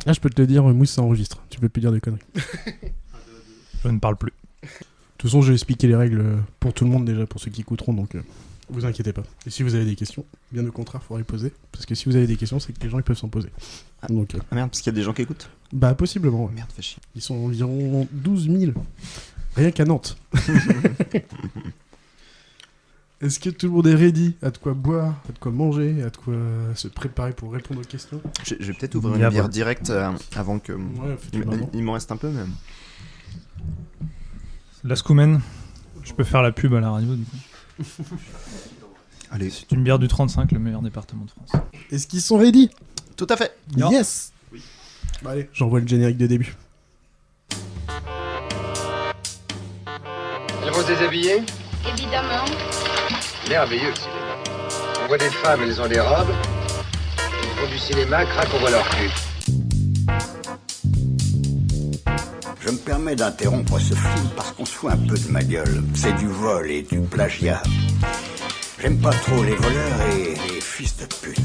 Ah, je peux te le dire, Mousse, ça enregistre. Tu peux plus dire des conneries. Je ne parle plus. De toute façon, je vais expliquer les règles pour tout le monde déjà, pour ceux qui écouteront, donc vous inquiétez pas. Et si vous avez des questions, bien au contraire, il faudra les poser. Parce que si vous avez des questions, c'est que les gens ils peuvent s'en poser. Donc, Ah merde, parce qu'il y a des gens qui écoutent. bah, possiblement. Ouais. Merde, fais chier. Ils sont environ 12 000. Rien qu'à Nantes. Est-ce que tout le monde est ready? À de quoi boire, à de quoi manger, à de quoi se préparer pour répondre aux questions? Je vais peut-être ouvrir une bière directe avant que... Ouais, il m'en reste un peu, mais... La Scoumen. Je peux faire la pub à la radio, du coup. Allez. C'est une bière du 35, le meilleur département de France. Est-ce qu'ils sont ready? Tout à fait. Yes. Oui. Bah, allez, j'envoie le générique de début. Elles vont se déshabiller? Évidemment. Merveilleux le cinéma. On voit des femmes, elles ont des robes. Elles font du cinéma, crac, on voit leur cul. Je me permets d'interrompre ce film parce qu'on se fout un peu de ma gueule. C'est du vol et du plagiat. J'aime pas trop les voleurs et les fils de pute.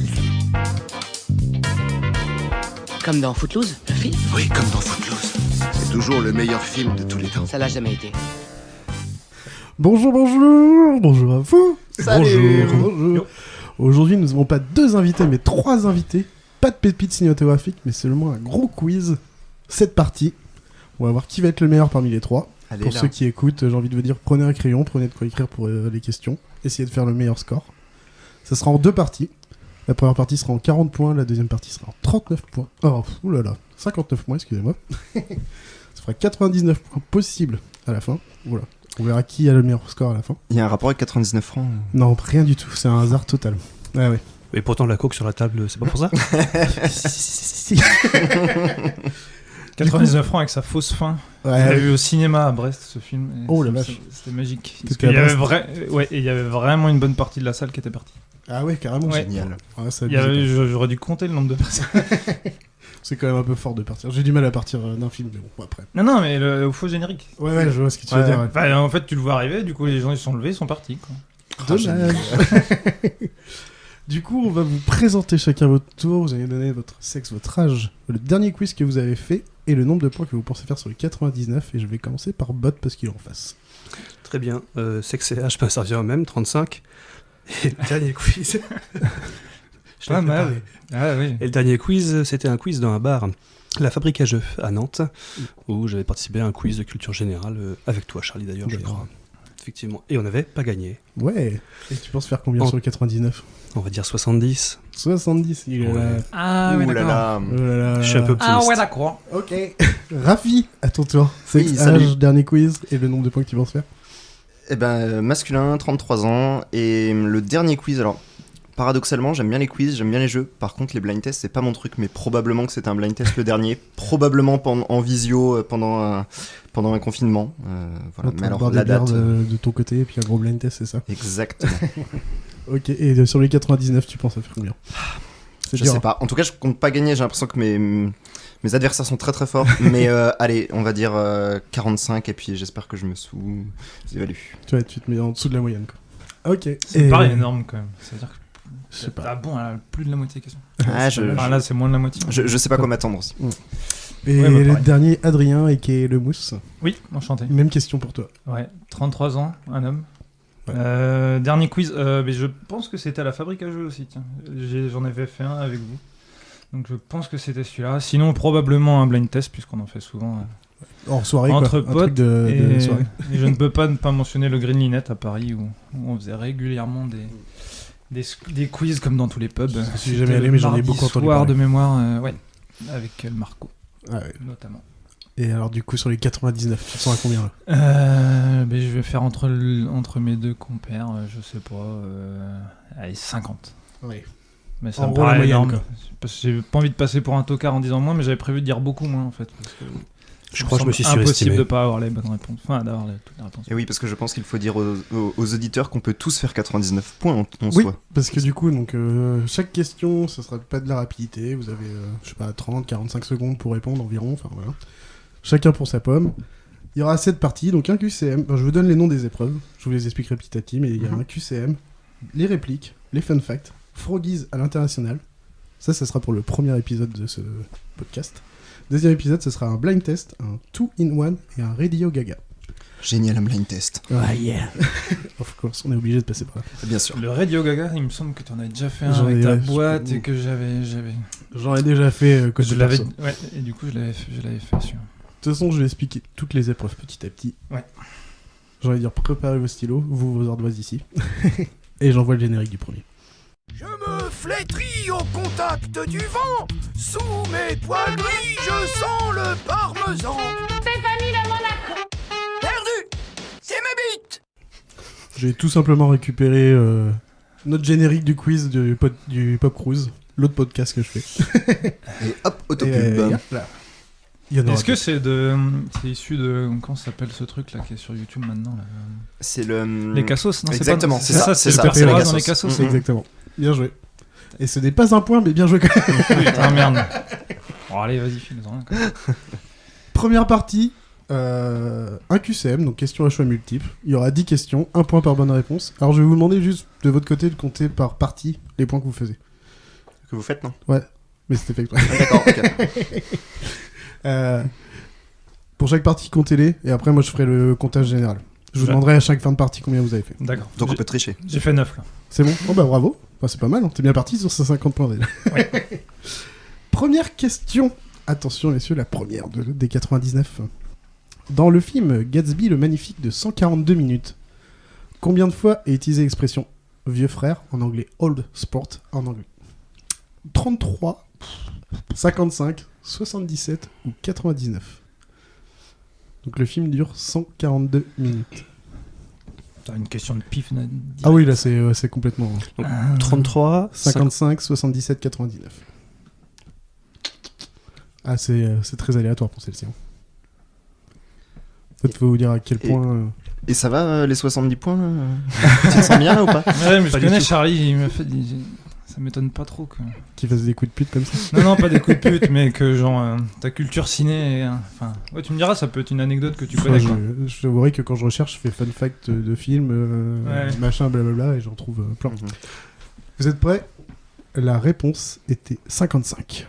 Comme dans Footloose, le film? Oui, comme dans Footloose. C'est toujours le meilleur film de tous les temps. Ça l'a jamais été. Bonjour à vous. Salut. Bonjour. Aujourd'hui, nous n'avons pas 2 invités, mais 3 invités. Pas de pépite cinématographique, mais seulement un gros quiz. 7 parties. On va voir qui va être le meilleur parmi les 3. Allez, Pour là. ceux qui écoutent, j'ai envie de vous dire, prenez un crayon, prenez de quoi écrire pour les questions. Essayez de faire le meilleur score. Ça sera en 2 parties. La première partie sera en 40 points, la deuxième partie sera en 39 points. Oh, oulala, 59 points, excusez-moi. Ça fera 99 points possibles à la fin. Voilà. On verra qui a le meilleur score à la fin. Il y a un rapport avec 99 francs. Non, rien du tout, c'est un hasard total. Ah ouais. Et pourtant, la coke sur la table, c'est pas pour ça? Si. 99 francs avec sa fausse fin. Ouais, Je l'ai ouais. vu au cinéma à Brest, ce film. Et Oh la vache. C'était magique. Parce T'étais qu'il y à avait Brest. et il y avait vraiment une bonne partie de la salle qui était partie. Ah ouais, carrément. Ouais. Génial. Ah, ça Il y avait- abusé, quoi. J'aurais dû compter le nombre de personnes. C'est quand même un peu fort de partir. J'ai du mal à partir d'un film, mais bon, après. Non, mais au faux générique. Ouais, je vois ce que tu veux dire. Ouais. Enfin, en fait, tu le vois arriver, du coup, les gens ils sont levés, ils sont partis. Quoi. Dommage. Du coup, on va vous présenter chacun votre tour. Vous allez donner votre sexe, votre âge, le dernier quiz que vous avez fait et le nombre de points que vous pensez faire sur les 99. Et je vais commencer par Bot parce qu'il est en face. Très bien. Sexe et âge, ça revient au même, 35. Et le dernier quiz. Je l'ai Pas mal. préparé. Ah oui. Et le dernier quiz, c'était un quiz dans un bar, La Fabrique à Jeux, à Nantes, où j'avais participé à un quiz de culture générale, avec toi, Charlie, d'ailleurs, je D'accord. crois. Effectivement. Et on n'avait pas gagné. Ouais. Et tu penses faire combien Oh. sur le 99? On va dire 70. 70. Il est là. Ouais. Ah Ouh là là. Oh là là. Je suis un peu optimiste. Ah ouais, d'accord. Ok. Rafi, à ton tour. Sexe, Oui, salut. âge, dernier quiz et le nombre de points que tu penses faire. Eh ben, masculin, 33 ans. Et le dernier quiz, alors, paradoxalement, j'aime bien les quiz, j'aime bien les jeux. Par contre, les blind tests, c'est pas mon truc, mais probablement que c'était un blind test le dernier. Probablement en visio pendant un confinement. Voilà. Mais alors, boire la des bières date. de ton côté et puis un gros blind test, c'est ça? Exactement. Ok. Et sur les 99, tu penses à faire combien? C'est Je dur, sais hein. pas. En tout cas, je compte pas gagner. J'ai l'impression que mes adversaires sont très très forts. Mais allez, on va dire 45 et puis j'espère que je me sous-évalue. Tu te mets en dessous de la moyenne, quoi. Ok. C'est Et- pas énorme quand même. C'est-à-dire que. Je sais pas. Ah bon, elle a plus de la moitié des questions. Ah, je Là, c'est moins de la moitié. sais pas quoi m'attendre aussi. Et Ouais, bah, le pareil. dernier, Adrien, et qui est le mousse. Oui, enchanté. Même question pour toi. Ouais, 33 ans, un homme. Ouais. Dernier quiz, mais je pense que c'était à la Fabrique à Jeux aussi, tiens. J'en avais fait un avec vous. Donc je pense que c'était celui-là. Sinon, probablement un blind test, puisqu'on en fait souvent En soirée, entre quoi. Un potes. truc de Et, soirée. et je ne peux pas ne pas mentionner le Green Linnet à Paris, où on faisait régulièrement des quiz comme dans tous les pubs. Je suis jamais allé, mais j'en ai Mardi beaucoup entendu soir parler. de mémoire, ouais, avec le Marco, Ah ouais. notamment. Et alors, du coup, sur les 99, tu te sens à combien là? Je vais faire entre mes deux compères, je sais pas, allez, 50. Oui. Mais ça En me gros, la paraît moyenne, énorme. quoi. Parce que j'ai pas envie de passer pour un tocard en disant moins, mais j'avais prévu de dire beaucoup moins en fait. Parce que Je crois que je me suis impossible surestimé. de pas avoir les bonnes réponses. Enfin, d'avoir toutes les réponses. Et oui, parce que je pense qu'il faut dire aux auditeurs qu'on peut tous faire 99 points en Oui, soi. parce que du coup, donc, chaque question, ça sera pas de la rapidité. Vous avez, je sais pas, 30, 45 secondes pour répondre environ. Enfin, voilà. Chacun pour sa pomme. Il y aura 7 parties, donc un QCM. Enfin, je vous donne les noms des épreuves. Je vous les expliquerai petit à petit, mais il y a un QCM, les répliques, les fun facts, Froggies à l'international, Ça sera pour le premier épisode de ce podcast. Deuxième épisode, ce sera un blind test, un 2-in-1 et un Radio Gaga. Génial, un blind test. Ah yeah. Of course, on est obligé de passer par là. Bien sûr. Le Radio Gaga, il me semble que tu en avais déjà fait un J'en ai avec ta déjà- boîte et que j'avais... J'en ai déjà fait côté Je l'avais... perso. Ouais, et du coup, je l'avais fait sur... De toute façon, je vais expliquer toutes les épreuves petit à petit. Ouais. J'ai envie de dire, préparez vos stylos, vous vos ardoises ici. Et j'envoie le générique du premier. Je me flétris au contact du vent. Sous mes poils gris, je sens le parmesan. Stéphanie de Monaco. Perdu, c'est ma bite. J'ai tout simplement récupéré notre générique du quiz du Pop Cruise, l'autre podcast que je fais. Et hop, Et, autopub. là. Il y en aura Est-ce que d'autres. c'est issu de... Comment ça s'appelle ce truc là qui est sur YouTube maintenant là C'est le... Les Cassos, non? Exactement, c'est ça, c'est c'est le ça, personnage c'est dans les les Cassos. C'est exactement. Bien joué. Et ce n'est pas un point, mais bien joué quand même. Putain, merde. Bon, allez, vas-y, file-en un, quoi. Première partie, un QCM, donc question à choix multiples. Il y aura 10 questions, 1 point par bonne réponse. Alors je vais vous demander juste de votre côté de compter par partie les points que vous faisiez. Que vous faites, non? Mais c'était fait exprès. Ah, d'accord, ok. Pour chaque partie, comptez-les, et après moi je ferai le comptage général. Je vous Ouais. demanderai à chaque fin de partie combien vous avez fait. D'accord. Donc on peut tricher. J'ai fait 9 là. C'est bon? Oh bah bravo, enfin, c'est pas mal, hein. T'es bien parti sur ces 50 points déjà. Ouais. Première question. Attention messieurs, la première des 99. Dans le film Gatsby le Magnifique de 142 minutes, combien de fois est utilisée l'expression vieux frère en anglais, old sport en anglais? 33, 55, 77 ou 99? Donc le film dure 142 minutes. T'as une question de pif. Ah oui, là c'est complètement... Donc, 33, 55, 77, 99. Ah, c'est très aléatoire pour celle-ci. Peut-être faut vous dire à quel Et- point... Et ça va, les 70 points, là? Tu te sens bien, là, ou pas? Ouais, mais je Pas du connais tout. Charlie, il m'a fait... Ça m'étonne pas trop que... Qui fasse des coups de pute comme ça. Non, pas des coups de pute, mais que genre ta culture ciné... Enfin, ouais, tu me diras, ça peut être une anecdote que tu connais, quoi. Je t'avouerai que quand je recherche, je fais fun fact de films, Ouais. machin, blablabla, et j'en trouve plein. Mhm. Vous êtes prêts? La réponse était 55.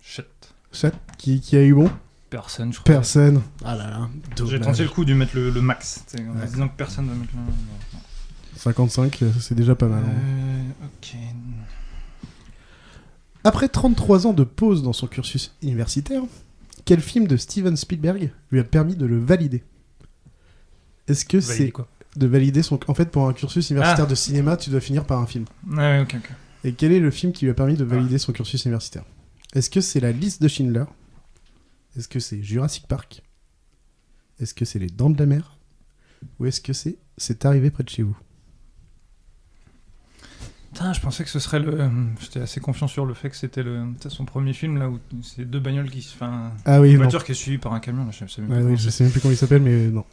Shit. Chat, qui a eu bon? Personne, je crois. Personne. Ah là là. J'ai dommage. tenté le coup de mettre le max, tu sais, en Ouais. disant que personne va mettre le... 55, c'est déjà pas mal. hein. Ok. Après 33 ans de pause dans son cursus universitaire, quel film de Steven Spielberg lui a permis de le valider? Est-ce que Valider c'est quoi? de valider son... En fait, pour un cursus universitaire de cinéma, tu dois finir par un film. Ouais, ok. Et quel est le film qui lui a permis de valider son cursus universitaire? Est-ce que c'est La Liste de Schindler? Est-ce que c'est Jurassic Park? Est-ce que c'est Les Dents de la Mer? Ou est-ce que c'est arrivé près de chez vous? Putain, je pensais que ce serait le... J'étais assez confiant sur le fait que c'était son premier film, là, où c'est deux bagnoles qui se... Enfin, Ah oui, une non. voiture qui est suivie par un camion, là, je sais même Ouais, pas oui, comment je c'est. sais même plus comment il s'appelle, mais non.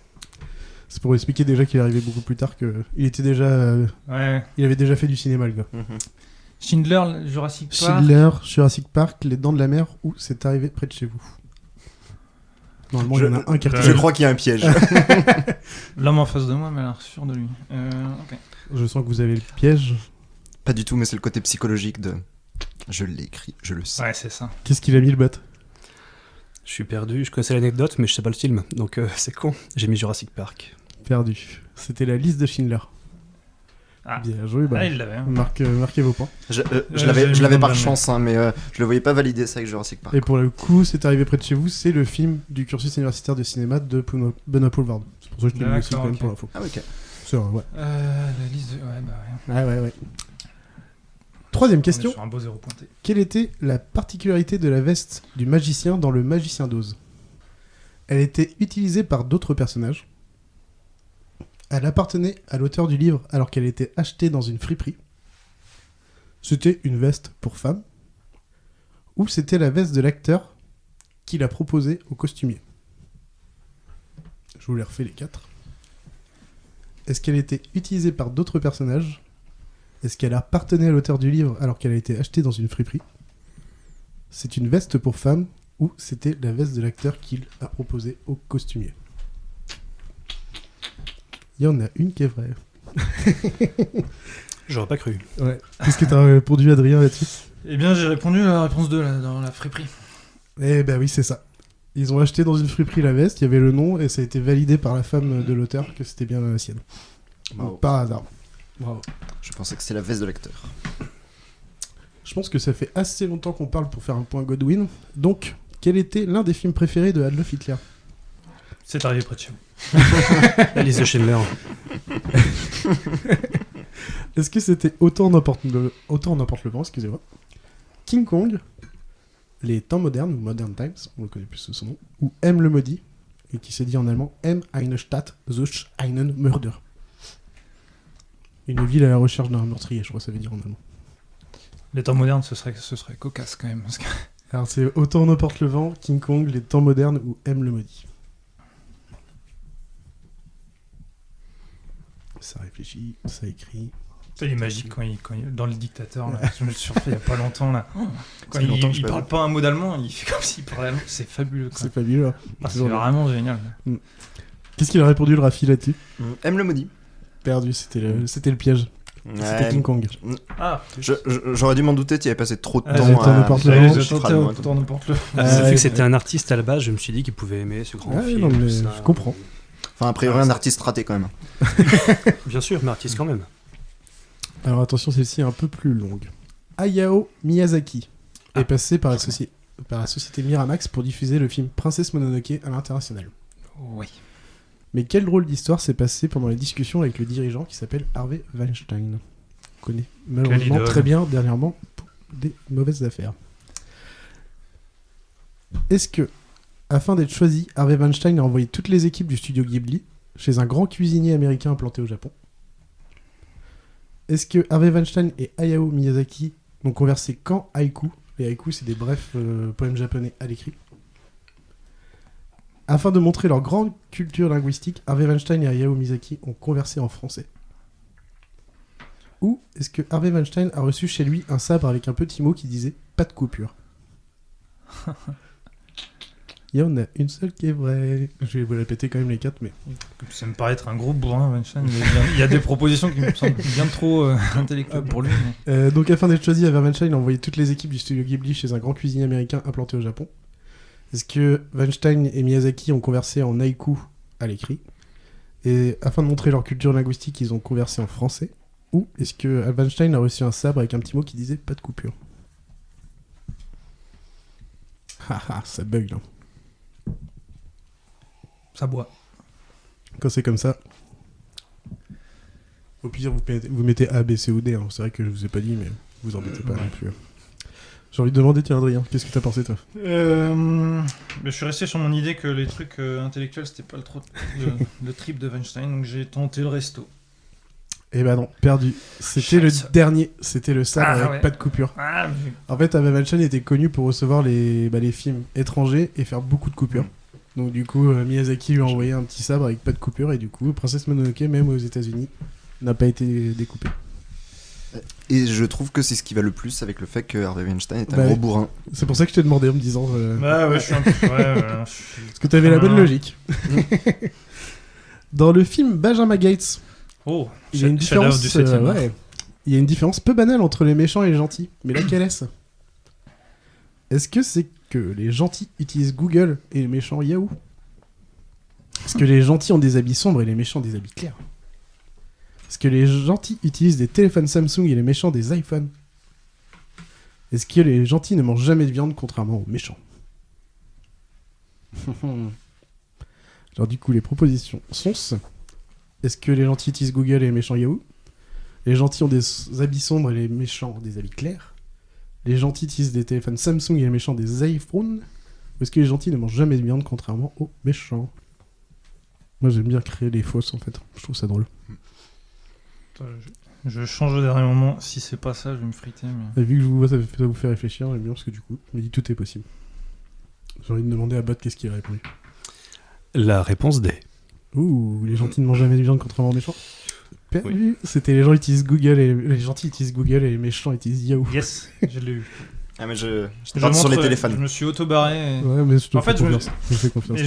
C'est pour expliquer déjà qu'il est arrivé beaucoup plus tard que... Il était déjà... Ouais. Il avait déjà fait du cinéma, le gars. Mhm. Schindler, Jurassic Park... Schindler, Jurassic Park, Les Dents de la Mer, ou c'est arrivé près de chez vous? Normalement, il y en a un qui a Je Je crois qu'il y a un piège. L'homme en face de moi m'a l'air sûr de lui. Ok. Je sens que vous avez le piège. Pas du tout, mais c'est le côté psychologique de... Je l'ai écrit, je le sais. Ouais, c'est ça. Qu'est-ce qu'il a mis, le bot? je suis perdu, je connaissais l'anecdote, mais je sais pas le film, donc c'est con. J'ai mis Jurassic Park. Perdu. C'était La Liste de Schindler. Ah, Bien joué, bah. ah il l'avait. Hein. Marquez vos points. Je j'ai l'avais mis je l'avais dans par le chance, hein, mais je le voyais pas valider ça avec Jurassic Park. Et pour le coup, c'est arrivé près de chez vous, c'est le film du cursus universitaire de cinéma de Benoît Poulvard. C'est pour ça que je te le dis aussi D'accord, quand même ok. pour l'info. Ah, ok. C'est vrai, ouais. La liste de... Ouais, bah ouais. Ouais. Troisième On est question. sur un beau zéro pointé. Quelle était la particularité de la veste du magicien dans Le Magicien d'Oz? Elle était utilisée par d'autres personnages. Elle appartenait à l'auteur du livre alors qu'elle était achetée dans une friperie. C'était une veste pour femme. Ou c'était la veste de l'acteur qui l'a proposée au costumier. Je vous les refais les 4. Est-ce qu'elle était utilisée par d'autres personnages? Est-ce qu'elle appartenait à l'auteur du livre alors qu'elle a été achetée dans une friperie? C'est une veste pour femme ou c'était la veste de l'acteur qu'il a proposée au costumier? Il y en a une qui est vraie. J'aurais pas cru. Ouais. Qu'est-ce que t'as répondu, Adrien, là-dessus? Eh bien, j'ai répondu à la réponse 2 là, dans la friperie. Eh ben oui, c'est ça. Ils ont acheté dans une friperie la veste, il y avait le nom, et ça a été validé par la femme de l'auteur que c'était bien la sienne. Bravo. Par hasard. Bravo. Je pensais que c'était la veste de l'acteur. Je pense que ça fait assez longtemps qu'on parle pour faire un point Godwin. Donc, quel était l'un des films préférés de Adolf Hitler ? C'est arrivé près de chez vous. La liste de Schindler. Est-ce que c'était Autant n'importe le vent, excusez-moi, King Kong, Les Temps modernes ou Modern Times, on le connaît plus sous son nom, ou M le maudit, et qui se dit en allemand M eine Stadt sucht einen Mörder. Une ville à la recherche d'un meurtrier, je crois que ça veut dire en allemand. Les temps modernes, ce serait cocasse quand même. Parce que... Alors c'est Autant n'importe le vent, King Kong, Les Temps modernes ou M le maudit. Ça réfléchit, ça écrit. C'est les magiques quand il dans le dictateur. Là, je me le suis refait il y a pas longtemps là. Quand il parle pas un mot d'allemand, il fait comme s'il parlait allemand. C'est fabuleux. Quoi. C'est fabuleux. C'est vraiment génial. Qu'est-ce qu'il a répondu le Rafi là-dessus ? M le maudit. Perdu, c'était le piège. C'était King Kong. Ah. J'aurais dû m'en douter, tu y avais passé trop de temps n'importe le. Ça fait que c'était un artiste à la base, je me suis dit qu'il pouvait aimer ce grand film. Non, mais je comprends. Enfin, a priori, un artiste raté quand même. Bien sûr, mais artiste quand même. Alors attention, celle-ci est un peu plus longue. Hayao Miyazaki est passé par la société Miramax pour diffuser le film Princesse Mononoke à l'international. Oui. Mais quel drôle d'histoire s'est passé pendant les discussions avec le dirigeant qui s'appelle Harvey Weinstein. On connaît malheureusement très bien dernièrement pour des mauvaises affaires. Est-ce que, afin d'être choisi, Harvey Weinstein a envoyé toutes les équipes du studio Ghibli chez un grand cuisinier américain implanté au Japon ? Est-ce que Harvey Weinstein et Hayao Miyazaki ont conversé qu'en haïku ? Les haïkus, c'est des brefs poèmes japonais à l'écrit. Afin de montrer leur grande culture linguistique, Harvey Weinstein et Hayao Miyazaki ont conversé en français. Ou est-ce que Harvey Weinstein a reçu chez lui un sabre avec un petit mot qui disait « pas de coupure ». Il y en a une seule qui est vraie. Je vais vous répéter quand même les 4, mais... Ça me paraît être un gros bourrin, Weinstein. Il y a des propositions qui me semblent bien trop intellectuelles pour lui. Mais... donc, afin d'être choisi, Harvey Weinstein a envoyé toutes les équipes du studio Ghibli chez un grand cuisinier américain implanté au Japon. Est-ce que Weinstein et Miyazaki ont conversé en haïku à l'écrit ? Et afin de montrer leur culture linguistique, ils ont conversé en français ? Ou est-ce que Weinstein a reçu un sabre avec un petit mot qui disait « pas de coupure » ? Haha, ça bug là. Ça boit. Quand c'est comme ça. Au pire, vous mettez A, B, C ou D. Hein. C'est vrai que je vous ai pas dit, mais vous embêtez pas non plus. J'ai envie de demander, tiens Adrien, qu'est-ce que t'as pensé toi ? Je suis resté sur mon idée que les trucs intellectuels c'était pas le trip de Weinstein, donc j'ai tenté le resto. Eh ben non, perdu. C'était le dernier, c'était le sabre avec pas de coupure. En fait, Harvey Weinstein était connu pour recevoir les films étrangers et faire beaucoup de coupures. Donc du coup, Miyazaki lui a envoyé un petit sabre avec pas de coupure et du coup, Princesse Mononoke, même aux États-Unis, n'a pas été découpée. Et je trouve que c'est ce qui va le plus avec le fait que Harvey Weinstein est un gros bourrin. C'est pour ça que je t'ai demandé en me disant... je suis un peu... Parce que t'avais la bonne logique. Dans le film Benjamin Gates, il y a une différence... il y a une différence peu banale entre les méchants et les gentils. Mais laquelle est-ce ? Est-ce que c'est que les gentils utilisent Google et les méchants Yahoo ? Est-ce que les gentils ont des habits sombres et les méchants des habits clairs ? Est-ce que les gentils utilisent des téléphones Samsung et les méchants des iPhones ? Est-ce que les gentils ne mangent jamais de viande contrairement aux méchants ? Alors du coup, les propositions sont... Est-ce que les gentils utilisent Google et les méchants Yahoo ? Les gentils ont des habits sombres et les méchants des habits clairs ? Les gentils utilisent des téléphones Samsung et les méchants des iPhones ? Ou est-ce que les gentils ne mangent jamais de viande contrairement aux méchants ? Moi j'aime bien créer les fausses en fait, je trouve ça drôle. Je change au dernier moment, si c'est pas ça je vais me friter. Mais... Et vu que je vous vois ça vous fait réfléchir, j'aime bien parce que du coup, je me dis tout est possible. J'ai envie de demander à Bot qu'est-ce qu'il a répondu. La réponse D. Ouh, les gentils ne mangent jamais de viande contrairement aux méchants. Perdu. Oui. C'était les gens utilisent Google et les gentils utilisent Google et les méchants utilisent Yahoo. Yes, je l'ai eu. Ah mais je parle sur les téléphones. Je me suis auto-barré. Ouais mais je te fais confiance. Je fais confiance. Et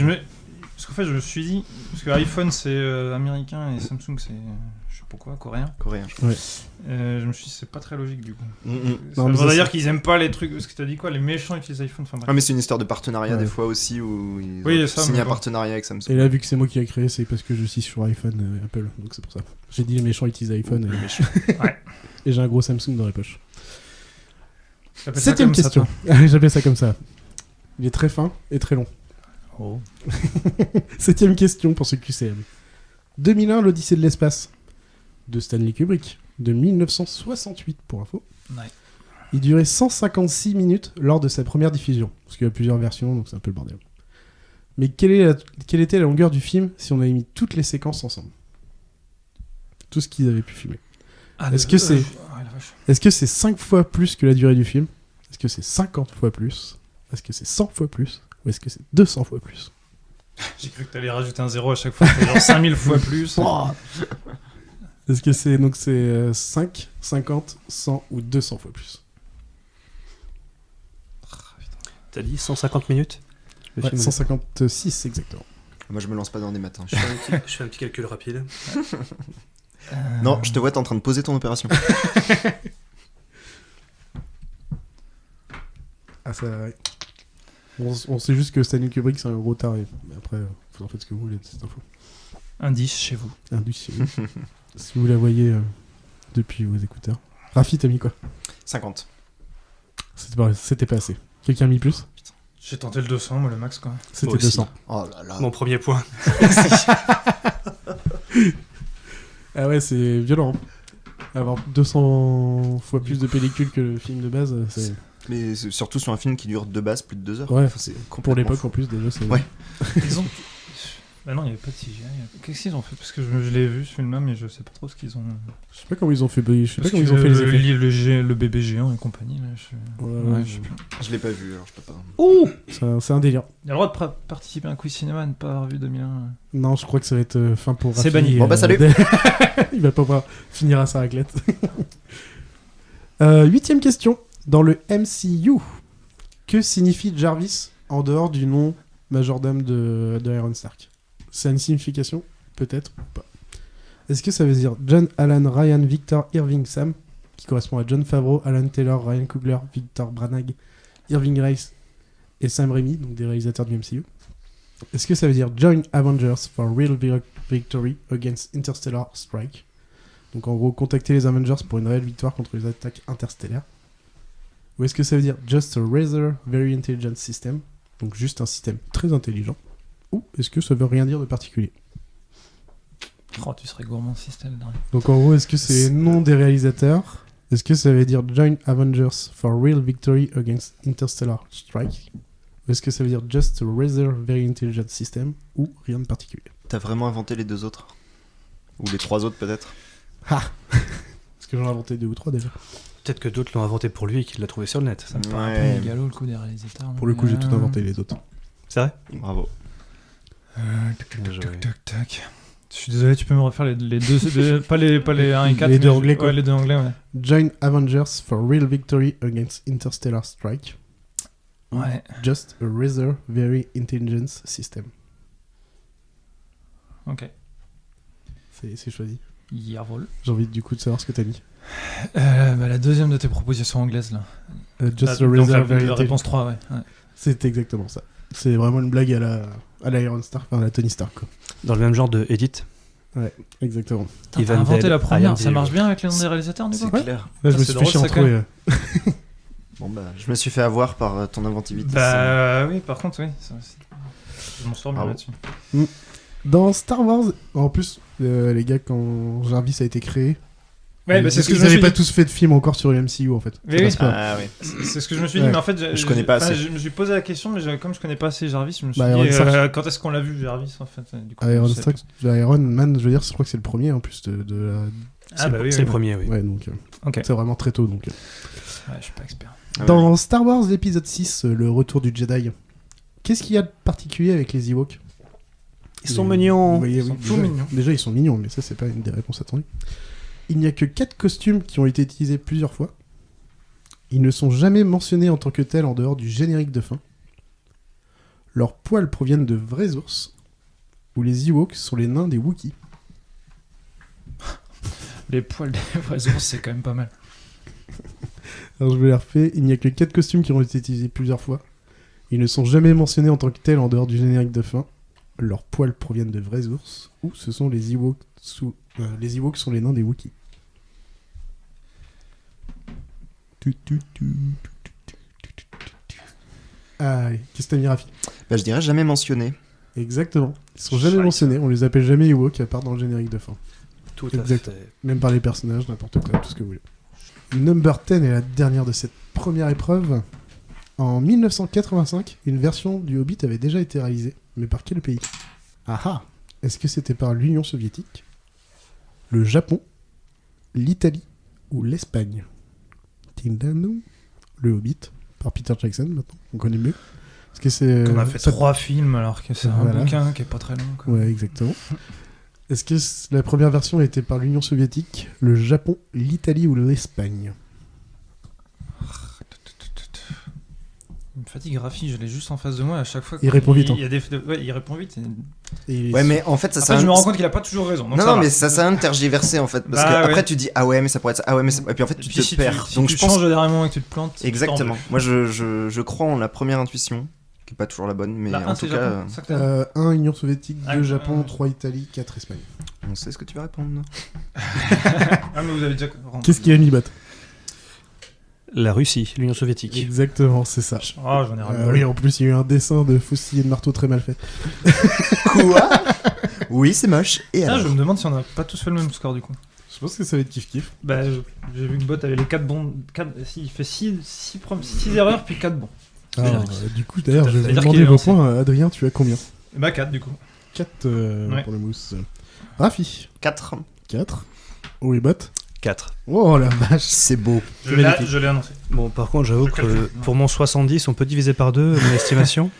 Parce qu'en fait, je me suis dit, parce que iPhone c'est américain et Samsung c'est, je sais pas quoi, coréen. Ouais. Je me suis dit, c'est pas très logique du coup. Ça Non, mais veut ça, dire qu'ils aiment pas les trucs. Parce que t'as dit quoi, les méchants utilisent iPhone. Enfin, bref. Ah, mais c'est une histoire de partenariat Ouais. des fois aussi où ils Oui, ont ça, signé mais un bon. partenariat avec Samsung. Et là, vu que c'est moi qui l'ai créé, c'est parce que je suis sur iPhone Apple, donc c'est pour ça. J'ai dit les méchants utilisent iPhone. Ouais. Et j'ai un gros Samsung dans la poche. T'appelles ça 7ème comme ça, question. toi J'appelle ça comme ça. Il est très fin et très long. Oh. 7ème question pour ce QCM. 2001, l'Odyssée de l'espace de Stanley Kubrick, de 1968 pour info. Ouais. Il durait 156 minutes lors de sa première diffusion, parce qu'il y a plusieurs versions, donc c'est un peu le bordel. Mais quelle était la longueur du film si on avait mis toutes les séquences ensemble? Tout ce qu'ils avaient pu filmer. Est-ce que c'est la vache. Est-ce que c'est 5 fois plus que la durée du film? Est-ce que c'est 50 fois plus? Est-ce que c'est 100 fois plus? Ou est-ce que c'est 200 fois plus? J'ai cru que t'allais rajouter un 0 à chaque fois. C'était genre 5000 fois plus. Est-ce que c'est 5, 50, 100 ou 200 fois plus? T'as dit 150 minutes le Ouais, film, 156 exactement. Moi, je me lance pas dans des matins. Je fais un petit calcul rapide. Non, je te vois, t'es en train de poser ton opération. Ah, ça, ouais. On sait juste que Stanley Kubrick c'est un gros taré. Mais après, vous en faites ce que vous voulez de cette info. Indice chez vous. Indice. Si vous la voyez depuis vos écouteurs. Rafi, t'as mis quoi? 50. C'était pas assez. Quelqu'un a mis plus? J'ai tenté le 200, moi le max quoi. C'était Moi aussi. 200. Oh là là. Mon premier point. Ah ouais, c'est violent. Avoir 200 fois plus de pellicule que le film de base, c'est... Mais c'est surtout sur un film qui dure de base plus de 2 heures. Ouais, Enfin, c'est pour complètement l'époque fou. en plus déjà c'est... Ouais. Ils ont... Bah non, il n'y avait pas de CGI. Qu'est-ce qu'ils ont fait? Parce que je l'ai vu ce film-là, mais je sais pas trop ce qu'ils ont. Je sais pas comment ils ont fait, je sais pas Parce comment que ils ont fait les effets. le bébé géant et compagnie. Là, Ouais, je sais plus. Je l'ai pas vu, alors je peux pas. Oh, C'est un délire. il a le droit de participer à un quiz cinéma, ne pas avoir vu 2001. Non, je crois que ça va être fin pour C'est Rafi, banni. Bon, bah, salut. Il va pas pouvoir finir à sa raclette. 8ème question. Dans le MCU, que signifie Jarvis en dehors du nom majordome de Iron Stark? C'est une signification? Peut-être ou pas. Est-ce que ça veut dire John, Alan, Ryan, Victor, Irving, Sam, qui correspond à John Favreau, Alan Taylor, Ryan Coogler, Victor Branagh, Irving Rice et Sam Raimi, donc des réalisateurs du MCU? Est-ce que ça veut dire Join Avengers for real victory against Interstellar Strike? Donc en gros, contacter les Avengers pour une réelle victoire contre les attaques interstellaires. Ou est-ce que ça veut dire Just a rather very intelligent system? Donc juste un système très intelligent. Ou est-ce que ça veut rien dire de particulier? Oh, tu serais gourmand système. Donc en gros, est-ce que c'est nom des réalisateurs? Est-ce que ça veut dire Join Avengers for real victory against Interstellar Strike? Ou est-ce que ça veut dire Just a rather very intelligent system? Ou rien de particulier? T'as vraiment inventé les 2 autres? Ou les 3 autres peut-être? Ah Est-ce que j'en ai inventé 2 ou 3 déjà? Peut-être que d'autres l'ont inventé pour lui et qu'il l'a trouvé sur le net. Ça. Ça me paraît un peu mégalo le coup des réalisateurs. Pour le coup, j'ai tout inventé les autres. C'est vrai? Bravo. Tac. Je suis désolé, tu peux me refaire les deux, pas les 1 et 4. Les deux mais anglais, quoi. Ouais, les deux anglais, ouais. Join Avengers for real victory against Interstellar Strike. Ouais. Just a rather very intelligent system. Ok. C'est choisi. Yarvol. J'ai envie du coup de savoir ce que t'as mis. Bah, la deuxième de tes propositions anglaises là. Just Ah, a donc, rather la very réponse intelligent. 3, ouais. C'est exactement ça. C'est vraiment une blague à la Iron Stark, enfin à la Tony Stark quoi. Dans le même genre de Edith. Ouais, exactement. T'as Evandel, inventé la première, Iron ça Deal. marche bien avec les noms des réalisateurs du coup? C'est clair. Là, je Ah, me c'est suis fait drôle, chier en ça, quand trouver. Bon bah, je me suis fait avoir par ton inventivité. Bah oui, par contre, oui. Je m'en sors bien Bravo. là-dessus. Dans Star Wars, en plus, les gars, quand Jarvis a été créé, Ouais, bah c'est ce que ils je me n'avaient suis pas dit. tous fait de film encore sur le MCU en fait. Oui, Ça oui. passe pas. Ah oui. C'est ce que je me suis dit, Ouais. mais en fait, Je connais pas assez. Je me suis posé la question, mais comme je connais pas assez Jarvis, je me suis Bah, dit, Iron Stark. quand est-ce qu'on l'a vu Jarvis en fait? Du coup, Iron je sais Stark, Iron Man, je veux dire, je crois que c'est le premier en plus de la... pas. Ah bah oui, C'est oui. le premier, oui. Ouais, donc Ok. c'est vraiment très tôt. Donc. Ouais, je suis pas expert. Ah ouais. Dans Star Wars l'épisode 6, le retour du Jedi, qu'est-ce qu'il y a de particulier avec les Ewoks? Ils sont mignons. Vous voyez, Ils sont oui, tout déjà, mignons. Déjà, ils sont mignons, mais ça, c'est pas une des réponses attendues. Il n'y a que 4 costumes qui ont été utilisés plusieurs fois. Ils ne sont jamais mentionnés en tant que tels en dehors du générique de fin. Leurs poils proviennent de vrais ours. ou les Ewoks sont les nains des Wookiees? Les poils des vrais ours, c'est quand même pas mal. Alors je vais les refaire. Il n'y a que 4 costumes qui ont été utilisés plusieurs fois. Ils ne sont jamais mentionnés en tant que tels en dehors du générique de fin. Leurs poils proviennent de vrais ours, ou ce sont les Ewoks les Ewoks sont les nains des Wookiees. Ah, qu'est-ce que t'as mis, Rafi? Bah, je dirais jamais mentionné. Exactement. Ils sont jamais mentionnés, on les appelle jamais Ewoks à part dans le générique de fin. Tout à Exact. fait. Même par les personnages, n'importe quoi, tout ce que vous voulez. Number 10 est la dernière de cette première épreuve. En 1985, une version du Hobbit avait déjà été réalisée, mais par quel pays? Ah ah! Est-ce que c'était par l'Union soviétique, le Japon, l'Italie ou l'Espagne? Tindano, le Hobbit, par Peter Jackson, maintenant, on connaît mieux. Est-ce que c'est... On a fait 3 films alors que c'est un bouquin qui est pas très long. Quoi. Ouais, exactement. Est-ce que la première version était par l'Union soviétique, le Japon, l'Italie ou l'Espagne? Il me fatigue, Rafi, je l'ai juste en face de moi à chaque fois. Il répond vite. Il y a des... Ouais, il répond vite. Ouais, mais en fait, ça Après, je me rends compte qu'il a pas toujours raison. Donc non, mais ça sert à rien de tergiverser en fait. Parce que après, tu dis, ah ouais, mais ça pourrait être ça. Ah ouais, mais ça... Et puis en fait, tu te perds. Donc je pense. Si tu changes dernièrement et que tu te plantes. Exactement. Moi, je crois en la première intuition, qui est pas toujours la bonne, mais en tout cas. 1 Union soviétique, 2 Japon, 3 Italie, 4 Espagne. On sait ce que tu vas répondre. Ah, mais vous avez déjà. Qu'est-ce qu'il a mis, Bat? La Russie, l'Union soviétique. Exactement, c'est ça. Oh, j'en ai ras oui, en plus, il y a eu un dessin de faucille et de marteau très mal fait. Quoi? Oui, c'est moche. Et alors je me demande si on a pas tous fait le même score du coup. Je pense que ça va être kiff-kiff. Bah, j'ai vu que Bot avait les 4 bons. Il fait 6 erreurs puis 4 bons. Alors, du coup, d'ailleurs, je vais vous demander vos points. Adrien, tu as combien? Bah, 4 du coup. 4 pour le mousse. Rafi? 4. 4. Oui, Bot? 4. Oh la vache, c'est beau. Je l'ai annoncé. Bon, par contre, j'avoue que pour mon 70, on peut diviser par 2, mon estimation.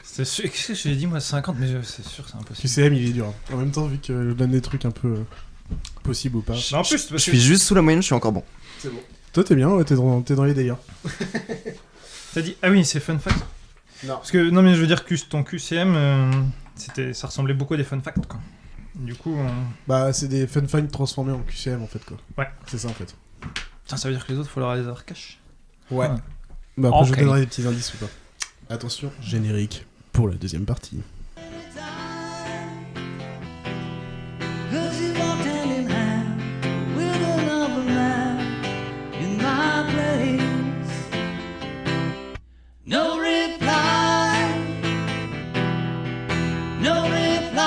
C'est sûr que j'ai dit moi 50, mais c'est sûr que c'est impossible. QCM, il est dur. En même temps, vu que je donne des trucs un peu possibles ou pas. Non, en plus, je suis juste sous la moyenne, je suis encore bon. C'est bon. Toi, t'es bien, ouais, t'es dans les délires. T'as dit, ah oui, c'est fun fact. Non. Parce que, non, mais je veux dire que ton QCM, ça ressemblait beaucoup à des fun facts, quoi. Du coup, bah, c'est des fun facts transformés en QCM en fait, quoi. Ouais. C'est ça en fait. Putain, ça veut dire que les autres, faut leur aller leur cash. Ouais. Bah, après, je donnerai des petits indices ou pas. Attention, générique pour la deuxième partie. No reply. No reply.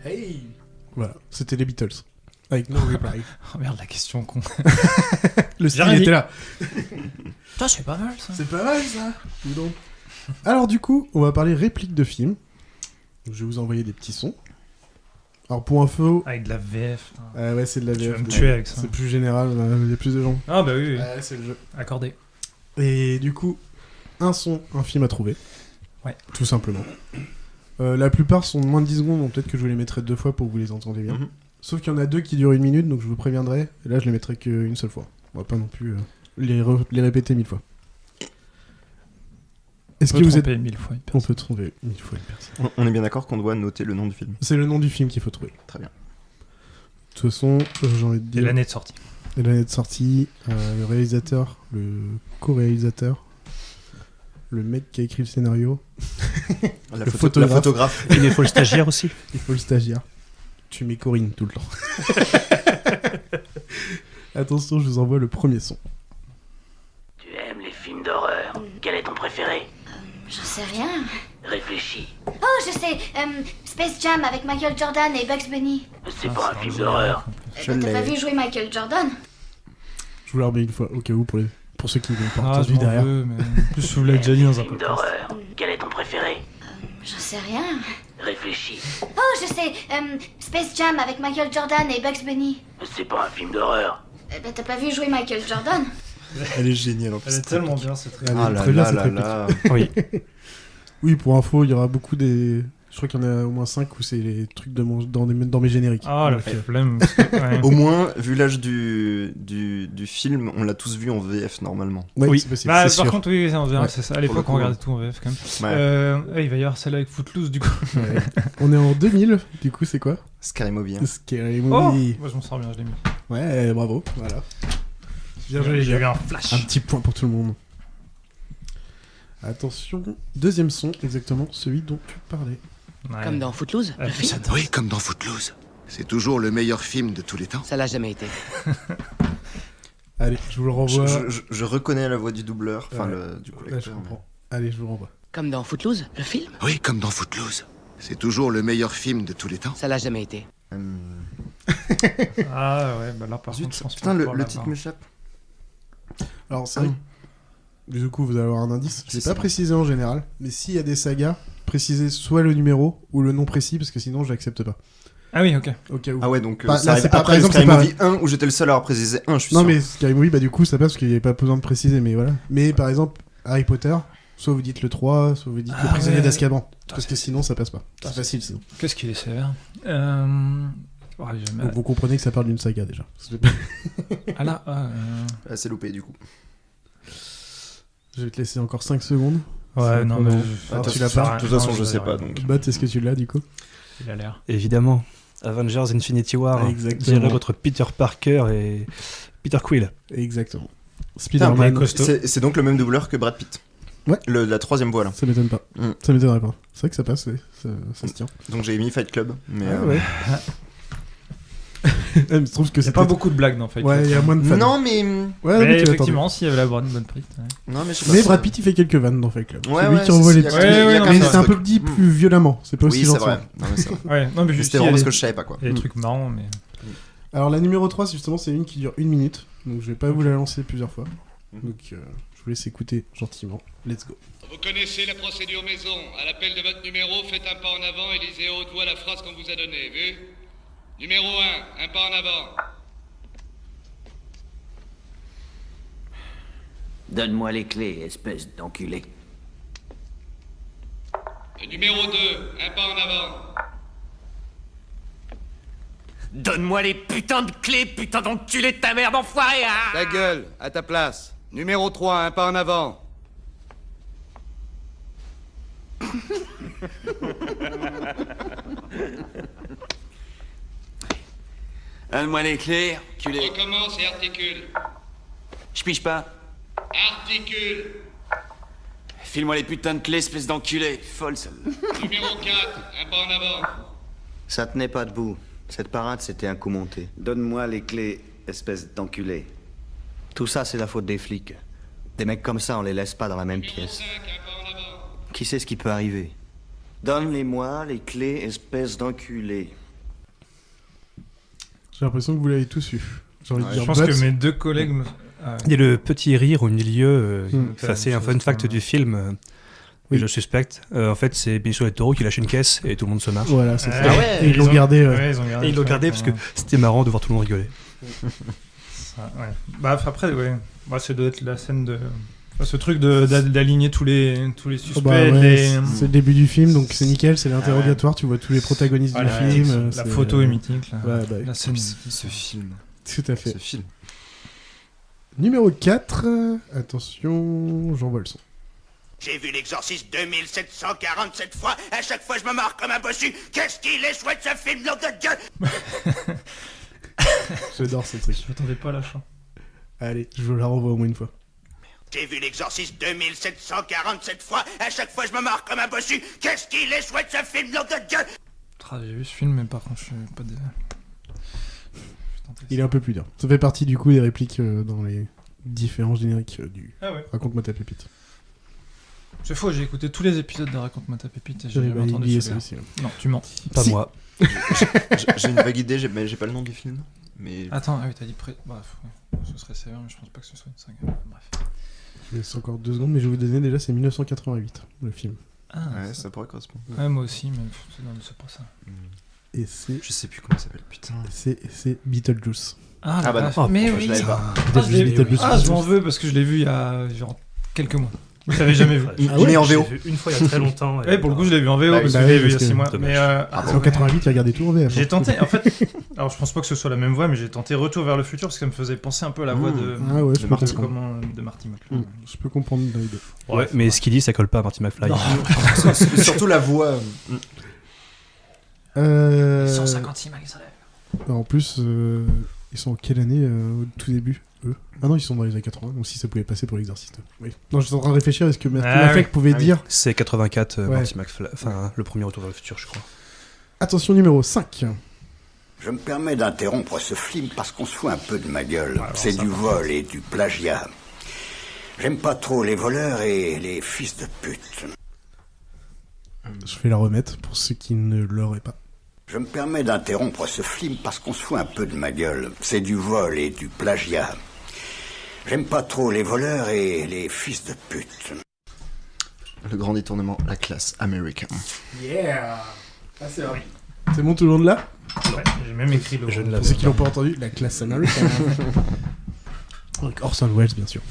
Hey. Voilà, c'était les Beatles. Avec No Reply. Oh merde, la question con. Le style était là. Putain, c'est pas mal ça. C'est pas mal ça. Dis donc. Alors du coup, on va parler répliques de films. Donc, je vais vous envoyer des petits sons. Alors pour info... Avec de la VF. Ouais, c'est de la VF. Tu vas me tuer avec ça. C'est plus général, il y a plus de gens. Ah bah oui. Ouais, c'est le jeu. Accordé. Et du coup, un son, un film à trouver. Ouais. Tout simplement. La plupart sont de moins de 10 secondes, donc peut-être que je vous les mettrai 2 fois pour que vous les entendiez bien. Sauf qu'il y en a 2 qui durent 1 minute, donc je vous préviendrai. Et là, je les mettrai qu'une seule fois. On va pas non plus les répéter 1000 fois. Est-ce que vous êtes... 1000 fois une On peut trouver 1000 fois une personne. On est bien d'accord qu'on doit noter le nom du film. C'est le nom du film qu'il faut trouver. Très bien. De toute façon, j'ai envie de dire... Et l'année de sortie. Et l'année de sortie, le réalisateur, le co-réalisateur, le mec qui a écrit le scénario, le photographe. Et il faut le stagiaire aussi. Il faut le stagiaire. Tu mets Corinne tout le temps. Attention, je vous envoie le premier son. Tu aimes les films d'horreur? Quel est ton préféré? J'en sais rien. Réfléchis. Oh, je sais. Space Jam avec Michael Jordan et Bugs Bunny. C'est pas un film d'horreur. T'as pas vu jouer Michael Jordan? Je vous la remets une fois, au cas où, pour ceux qui n'ont pas Ah, entendu derrière. mais... Plus vous l'avez déjà dit dans un Film podcast. d'horreur. Quel est ton préféré? J'en sais rien. Réfléchis. Oh, je sais. Space Jam avec Michael Jordan et Bugs Bunny. C'est pas un film d'horreur. T'as pas vu jouer Michael Jordan? Elle est géniale en plus. Elle est tellement bien cette Elle est Ah là très bien, là cette là réplique. là. Oui. Oui, pour info, il y aura beaucoup des Je crois qu'il y en a au moins 5 où c'est les trucs dans mes génériques. Ah, la Donc, flemme. Ouais. Au moins, vu l'âge du film, on l'a tous vu en VF normalement. ouais, Oui. c'est possible. Bah, c'est par sûr. contre, oui, on verra, Ouais. c'est ça. À Pour l'époque, le coup, on regardait tout en VF quand même. Ouais. Il va y avoir celle avec Footloose du coup. Ouais. On est en 2000, du coup, c'est quoi Scary Movie. hein. Scary Oh, Movie. moi je m'en sors bien, je l'ai mis. Ouais, bravo, voilà. Bien joué, les J'ai eu gars. un flash. Un petit point pour tout le monde. Attention, deuxième son, exactement celui dont tu parlais. Ouais. Comme dans Footloose, le film. j'adore. Oui, comme dans Footloose. C'est toujours le meilleur film de tous les temps. Ça l'a jamais été. Allez, je vous le renvoie. Je reconnais la voix du doubleur, enfin Ouais. du coup Là, je l'acteur. comprends. Allez, je vous le renvoie. Comme dans Footloose, le film. Oui, comme dans Footloose. C'est toujours le meilleur film de tous les temps. Ça l'a jamais été. Ah ouais, bah là par Zut, contre, je pense putain, pas le pouvoir titre l'avoir. m'échappe. Alors, c'est vrai. Du coup, vous allez avoir un indice. Je l'ai pas précisé en général, mais s'il y a des sagas, précisez soit le numéro ou le nom précis, parce que sinon, je l'accepte pas. Ah oui, ok. Au cas où. Ah ouais, donc Bah, ça là, arrive c'est pas- après par exemple, Scary c'est pas- Movie 1 où j'étais le seul à avoir précisé 1, je suis Non, sûr. mais Scary Movie, bah du coup, ça passe parce qu'il n'y avait pas besoin de préciser, mais voilà. Mais par exemple, Harry Potter, soit vous dites le 3, soit vous dites le prisonnier ouais. d'Azkaban. Parce que sinon, ça passe pas. C'est facile sinon. Qu'est-ce qu'il est sévère. Ouais, jamais- Donc vous comprenez que ça parle d'une saga déjà. Ah là, Ah, c'est loupé du coup. Je vais te laisser encore 5 secondes. ouais, C'est non, vraiment- mais. Ah, de tu l'as toute pas. façon, je sais pas donc. Bat, est-ce que tu l'as du coup? Il a l'air. Évidemment. Avengers Infinity War. Exactement. Dirait votre Peter Parker et Peter Quill. Exactement. Putain, Spider-Man. costaud. c'est donc le même doubleur que Brad Pitt. Ouais. La troisième voix là. Ça m'étonne pas. Mm. Ça m'étonnerait pas. C'est vrai que ça passe, ouais. Ça se tient. Donc j'ai mis Fight Club. Mais Ah ouais. Je trouve que Il y a c'est pas beaucoup de blagues dans Fight Club. Ouais, il y a moins de fans. Non mais. Ouais, Mais mais tu l'attendais. effectivement, s'il y avait la bonne prix. Ouais. Non mais je sais pas. Mais Brad Pitt, il fait quelques vannes dans Fight Club. Ouais, C'est lui ouais, qui envoie c'est- les il y a- petits. Ouais, ouais, il y a non, quand Mais même c'est un ce peu truc. dit plus violemment. C'est pas aussi Oui, c'est gentil. vrai. Non mais c'est vrai. Ouais, non, mais Mais juste, c'était il y a vraiment des- ce que je savais pas quoi. il y a des trucs marrants, mais. Alors la numéro 3, justement, c'est une qui dure 1 minute. Donc je vais pas vous la lancer plusieurs fois. Donc je vous laisse écouter gentiment. Let's go. Vous connaissez la procédure maison. À l'appel de votre numéro, faites un pas en avant et lisez à haute voix la phrase qu'on vous a donnée. Vu? Numéro 1, un pas en avant. Donne-moi les clés, espèce d'enculé. Et numéro 2, un pas en avant. Donne-moi les putains de clés, putain d'enculé de ta mère d'enfoiré, hein. Ta gueule, à ta place. Numéro 3, un pas en avant. Donne-moi les clés, culé. Recommence et articule. Je pige pas. Articule. File-moi les putains de clés, espèce d'enculé. Folle, celle-là. Numéro 4, un pas en avant. Ça tenait pas debout. Cette parade, c'était un coup monté. Donne-moi les clés, espèce d'enculé. Tout ça, c'est la faute des flics. Des mecs comme ça, on les laisse pas dans la même pièce. Qui sait ce qui peut arriver? Donne-les-moi les clés, espèce d'enculé. J'ai l'impression que vous l'avez tous eu. J'ai envie de dire Je pense Butt. que mes deux collègues. Il y a le petit rire au milieu. Mm. C'est un fun fact du film. Oui. Je suspecte. En fait, c'est Benicio del Toro qui lâche une caisse et tout le monde se marre. Voilà, c'est ça. Ah ouais, Et ils l'ont gardé. Ouais, ils ont gardé. Et ils l'ont gardé parce que c'était marrant de voir tout le monde rigoler. Ça, ouais. Bah après, ouais. Bah, ça doit être la scène de. Enfin, ce truc d'aligner tous les suspects. Oh bah ouais, les... c'est le début du film, donc c'est nickel, c'est l'interrogatoire, tu vois tous les protagonistes du film. La c'est- photo est mythique. Là. Ouais, bah, La scène. Ce film. Tout à fait. Ce film. Numéro 4, attention, j'envoie le son. J'ai vu l'exorciste 2747 fois, à chaque fois je me marre comme un bossu. Qu'est-ce qu'il est chouette ce film, nom de Dieu! J'adore ce truc. Je m'attendais pas à la fin. Allez, je vous la renvoie au moins une fois. J'ai vu l'exorciste 2747 fois, à chaque fois je me marre comme un bossu. Qu'est-ce qu'il est chouette ce film, nom de Dieu! J'ai vu ce film, mais par contre, je suis pas de. Il est un peu plus dur. Ça fait partie du coup des répliques dans les différents génériques du Ah ouais. Raconte-moi ta pépite. C'est faux, j'ai écouté tous les épisodes de Raconte-moi ta pépite et j'ai J'avais jamais entendu oublié celui-là. ça aussi, Non, tu mens. Pas Si. moi. J'ai une vague idée, mais j'ai pas le nom du film. Mais... Attends, ah oui, t'as dit Bref, ouais. Ce serait sévère, mais je pense pas que ce soit une saga. Bref. Je laisse encore 2 secondes, mais je vais vous donner déjà, c'est 1988, le film. Ah, ouais, ça pourrait correspondre. Ouais, moi aussi, mais c'est pas ça. Et c'est... Je sais plus comment ça s'appelle, putain. C'est Beetlejuice. Ah, bah vache. non. Mais je oui. l'avais pas. Je m'en veux parce que je l'ai vu il y a genre quelques mois. Vous l'avez jamais vu. Il est en VO. Je l'ai vu une fois il y a très longtemps. Ouais, pour le coup, je l'ai vu en VO Bah, parce bah que je l'ai oui, vu il y a parce 6 que- mois. Dommage. Mais En 88, il a regardé tout en VF. j'ai tenté, en fait. Alors, je pense pas que ce soit la même voix, mais j'ai tenté Retour vers le futur parce qu'elle me faisait penser un peu à la voix de. Ah ouais, je peux Marty. comprendre. De Marty McFly. Je peux comprendre dans l'idée. Ouais, mais ce qu'il dit, ça colle pas à Marty McFly. Surtout la voix. 156 magasins. En plus, ils sont en quelle année au tout début eux Ah non, ils sont dans les années 80, donc si ça pouvait passer pour l'exorciste. Oui. Non, je suis en train de réfléchir, est-ce que Marty McFly pouvait dire... C'est 84, Ouais. Marty McFly. Enfin, le premier Retour vers le futur, je crois. Attention, numéro 5. Je me permets d'interrompre ce film parce qu'on se fout un peu de ma gueule. C'est du vol et du plagiat. J'aime pas trop les voleurs et les fils de pute. Je vais la remettre pour ceux qui ne l'auraient pas. Je me permets d'interrompre ce film parce qu'on se fout un peu de ma gueule. C'est du vol et du plagiat. J'aime pas trop les voleurs et les fils de pute. Le grand détournement, la classe américaine. Yeah. Ah, c'est vrai. C'est bon, tout le monde là? Ouais, j'ai même écrit le. Je ne Pour l'avais ceux qui l'ont pas entendu, la classe américaine. Avec Orson Welles, bien sûr.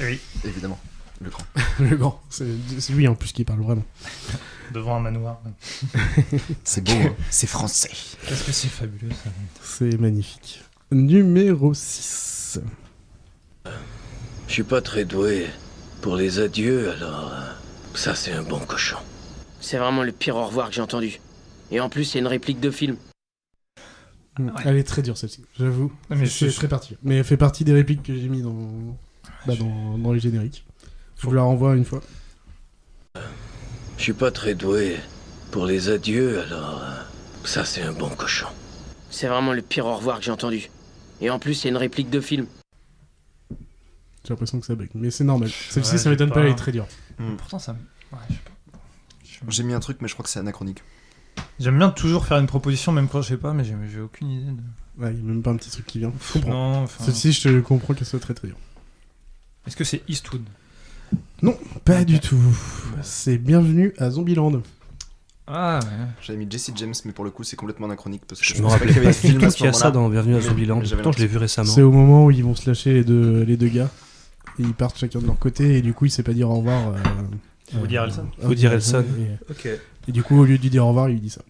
Oui, Évidemment, le grand. Le grand. C'est lui en plus qui parle vraiment. devant un manoir. C'est beau, hein. C'est français. Qu'est-ce que c'est fabuleux ça. C'est magnifique. Numéro 6. Je suis pas très doué pour les adieux, alors ça c'est un bon cochon. C'est vraiment le pire au revoir que j'ai entendu. Et en plus, c'est une réplique de film. Elle est très dure celle-ci, j'avoue. Non, mais c'est je- très parti. Mais elle fait partie des répliques que j'ai mis dans les génériques. Je vous la renvoie une fois. Je suis pas très doué pour les adieux, alors ça c'est un bon cochon. C'est vraiment le pire au revoir que j'ai entendu. Et en plus, c'est une réplique de film. J'ai l'impression que ça bug. Mais c'est normal. Celle-ci, Ouais, ça m'étonne j'ai pas, pas- elle est très dure. Pourtant ça me. Ouais, je sais pas. J'ai mis un truc, mais je crois que c'est anachronique. J'aime bien toujours faire une proposition, même quand je sais pas, mais j'ai aucune idée de. Ouais, il n'y a même pas un petit truc qui vient. Je comprends. Non, enfin. Celle-ci, je te comprends qu'elle soit très très dure. Est-ce que c'est Eastwood? Non, pas du tout. C'est Bienvenue à Zombieland. Ah ouais. J'avais mis Jesse James, mais pour le coup, c'est complètement anachronique. Parce que Je me pensais pas rappelais qu'il y avait pas de film du à tout ce qu'il y a ça moment-là. dans Bienvenue à Mais Zombieland. j'avais Pourtant, je l'ai vu récemment. C'est au moment où ils vont se lâcher les deux gars. Et ils partent chacun de leur côté. Et du coup, il sait pas dire au revoir. Woody Harrelson. Woody Harrelson. Et, et du coup, au lieu de lui dire au revoir, il lui dit ça.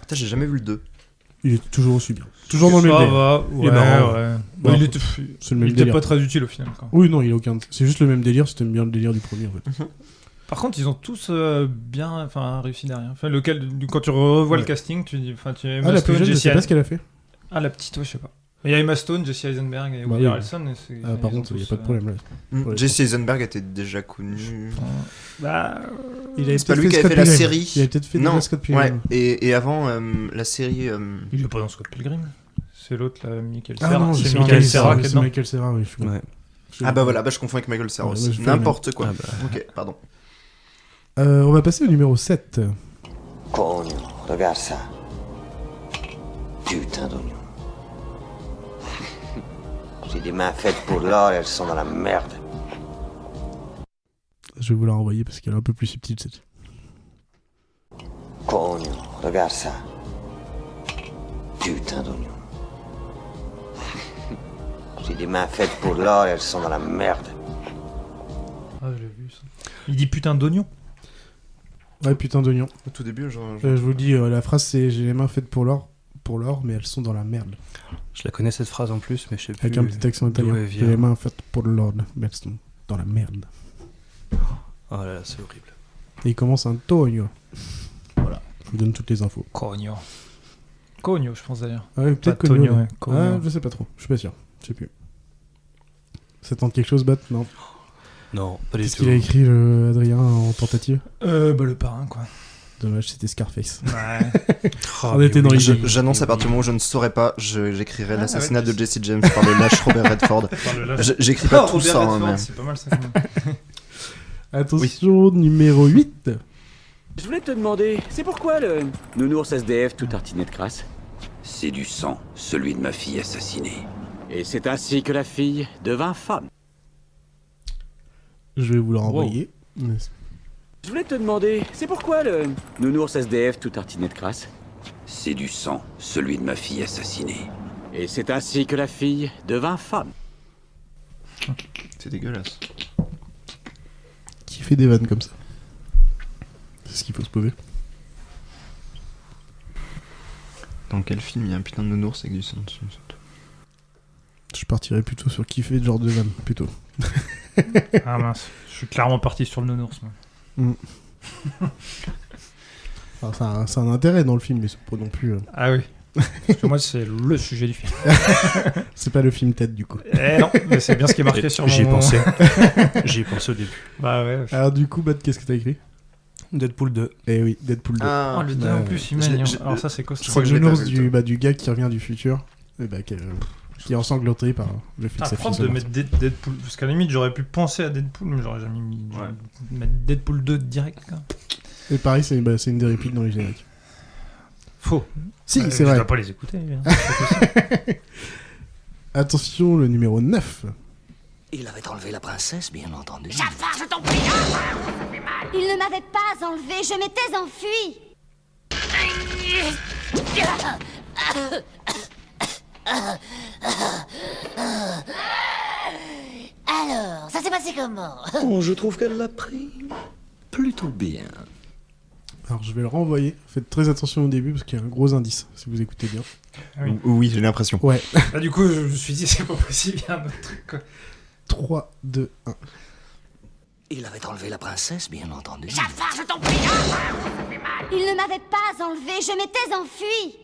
Putain, j'ai jamais vu le 2. Il est toujours aussi bien. Toujours dans le même Ça délire. va, Il est ouais, marrant. ouais. Bon, Bah, il était, c'est le même il était délire. pas très utile au final. Quoi. Oui, non, il a aucun. C'est juste le même délire si t'aimes bien le délire du premier en fait. Par contre, ils ont tous bien réussi derrière. Enfin, quand tu revois le casting, tu dis. Enfin, tu as Ah, la plus jeune, je sais pas ce qu'elle a fait. Ah, la petite, ouais, je sais pas. Il y a Emma Stone, Jesse Eisenberg et Bah Woody oui. Harrelson. Et c'est- Ah, par ils ont contre, il n'y a tous, pas de problème là. Ouais. Jesse Eisenberg était déjà connu. Bah. Il avait C'est pas peut-être lui qui avait Scott fait la Pilgrim. série. Il avait peut-être fait Non, déjà Scott Pilgrim. ouais. Et avant, la série. Il est pas dans Scott Pilgrim. C'est l'autre, là, Michael Ah Cera. non, c'est c'est Michael Cera qui est c'est dedans. Michael Cera, oui. Ouais. Ah bah voilà, bah je confonds avec Michael Cera Ouais, aussi. mais je fais N'importe quoi. Ah bah. Ok, pardon. On va passer au numéro 7. Cogno, regarde ça. Putain d'oignon. J'ai des mains faites pour l'or, elles sont dans la merde. Je vais vous la renvoyer parce qu'elle est un peu plus subtile cette. Cogno, regarde ça. Putain d'oignon. J'ai des mains faites pour l'or, elles sont dans la merde. Ah, j'ai vu ça. Il dit putain d'oignon. Ouais, putain d'oignon. Au tout début, Je vous le dis, la phrase c'est j'ai les mains faites pour l'or, mais elles sont dans la merde. Je la connais cette phrase en plus, mais je sais plus. Avec un petit accent d'où italien. elle J'ai vient. les mains faites pour l'or, mais elles sont dans la merde. Oh là là, c'est horrible. Et il commence un Tonio. Voilà, je vous donne toutes les infos. Cogno. Cogno, je pense d'ailleurs. Ah ouais, peut-être Pas Cogno. Tonio, ouais. Cogno. Ah, je sais pas trop, je suis pas sûr. Je sais plus. Ça tente quelque chose, Bat? Non. Non, pas du Qu'est-ce tout. qu'il a écrit, Adrien, en tentative? Bah, le parrain, quoi. Dommage, c'était Scarface. Ouais. On était dans l'idée. J'annonce à partir du moment où je ne saurais pas, j'écrirai l'assassinat ouais, de Jesse James par le lâche Robert Redford. Par le lâche. J'écris pas Ah, tout Robert ça, hein, Redford, mais... c'est pas mal ça. quand même. Attention, numéro 8. Je voulais te demander, c'est pourquoi le nounours SDF tout tartiné de crasse? C'est du sang, celui de ma fille assassinée. Et c'est ainsi que la fille devint femme. Je vais vous le renvoyer. Je voulais te demander, c'est pourquoi le nounours SDF tout tartiné de crasse? C'est du sang, celui de ma fille assassinée. Et c'est ainsi que la fille devint femme. C'est dégueulasse. fait des vannes comme ça? C'est ce qu'il faut se poser. Dans quel film il y a un putain de nounours avec du sang dessus? Je partirais plutôt sur kiffer ce genre de vanne, plutôt. Ah mince, je suis clairement parti sur le nounours. Moi. Alors, c'est un intérêt dans le film, mais c'est pas non plus... Ah oui. Parce que moi, c'est le sujet du film. C'est pas le film tête, du coup. Non, mais c'est bien ce qui est marqué sur mon... J'y ai pensé. J'y ai pensé au début. Bah ouais. Alors du coup, Bat, qu'est-ce que t'as écrit? Deadpool 2. Eh oui, Deadpool 2. Ah, Oh, le 2 en plus, il mène. Alors ça, c'est costaud. C'est le nounours du gars qui revient du futur, et qui est ensanglanté par le film. C'est propre de mettre Deadpool, parce qu'à la limite, j'aurais pu penser à Deadpool, mais j'aurais jamais mis mettre Deadpool 2 direct. Quoi. Et pareil, c'est une des répliques dans les génériques. Faux. Si, c'est je vrai. Je dois pas les écouter. Hein, attention, le numéro 9. Il avait enlevé la princesse, bien entendu. Jafar, je t'en prie. Il ne m'avait pas enlevé, je m'étais enfui. Alors, ça s'est passé comment? Oh, je trouve qu'elle l'a pris plutôt bien. Alors je vais le renvoyer. Faites très attention au début parce qu'il y a un gros indice, si vous écoutez bien. Ah oui, oui, j'ai l'impression. Ouais. Là, du coup, je me suis dit, c'est pas possible, il y a un autre truc. Quoi. 3, 2, 1. Il avait enlevé la princesse, bien entendu. Jafar, je t'en prie. Il ne m'avait pas enlevé, je m'étais enfui.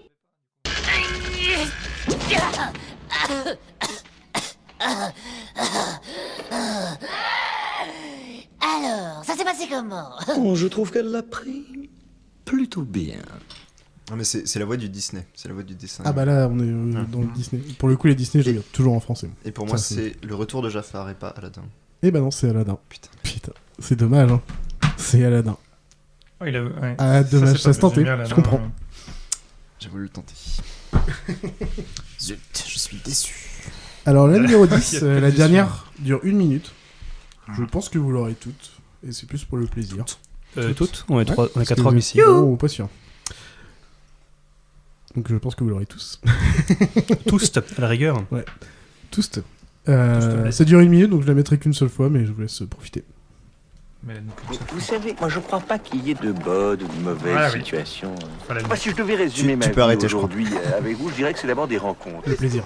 Alors, ça s'est passé comment? Oh, je trouve qu'elle l'a pris plutôt bien. Non mais c'est la voix du Disney, c'est la voix du dessin. Ah bah là on est dans le Disney. Pour le coup les Disney je les regarde toujours en français. Et pour moi c'est le retour de Jafar et pas Aladdin. Eh bah non c'est Aladdin. Putain, c'est dommage hein. C'est Aladdin. Oh, ouais. Ah dommage, ça se tentait, je comprends. J'ai voulu le tenter. Zut, je suis déçu. Alors la numéro 10, la dernière dure 1 minute. Je pense que vous l'aurez toutes. Et c'est plus pour le plaisir. Toutes on est 4 hommes ici. Oh, pas sûr. Donc je pense que vous l'aurez tous. Tous, à la rigueur. Ouais. Tous. Ça dure 1 minute, donc je la mettrai qu'une seule fois, mais je vous laisse profiter. Mais vous savez, moi je crois pas qu'il y ait de bonnes ou de mauvaises situations. Moi, si je devais résumer ma vie aujourd'hui avec vous, je dirais que c'est d'abord des rencontres. Le plaisir.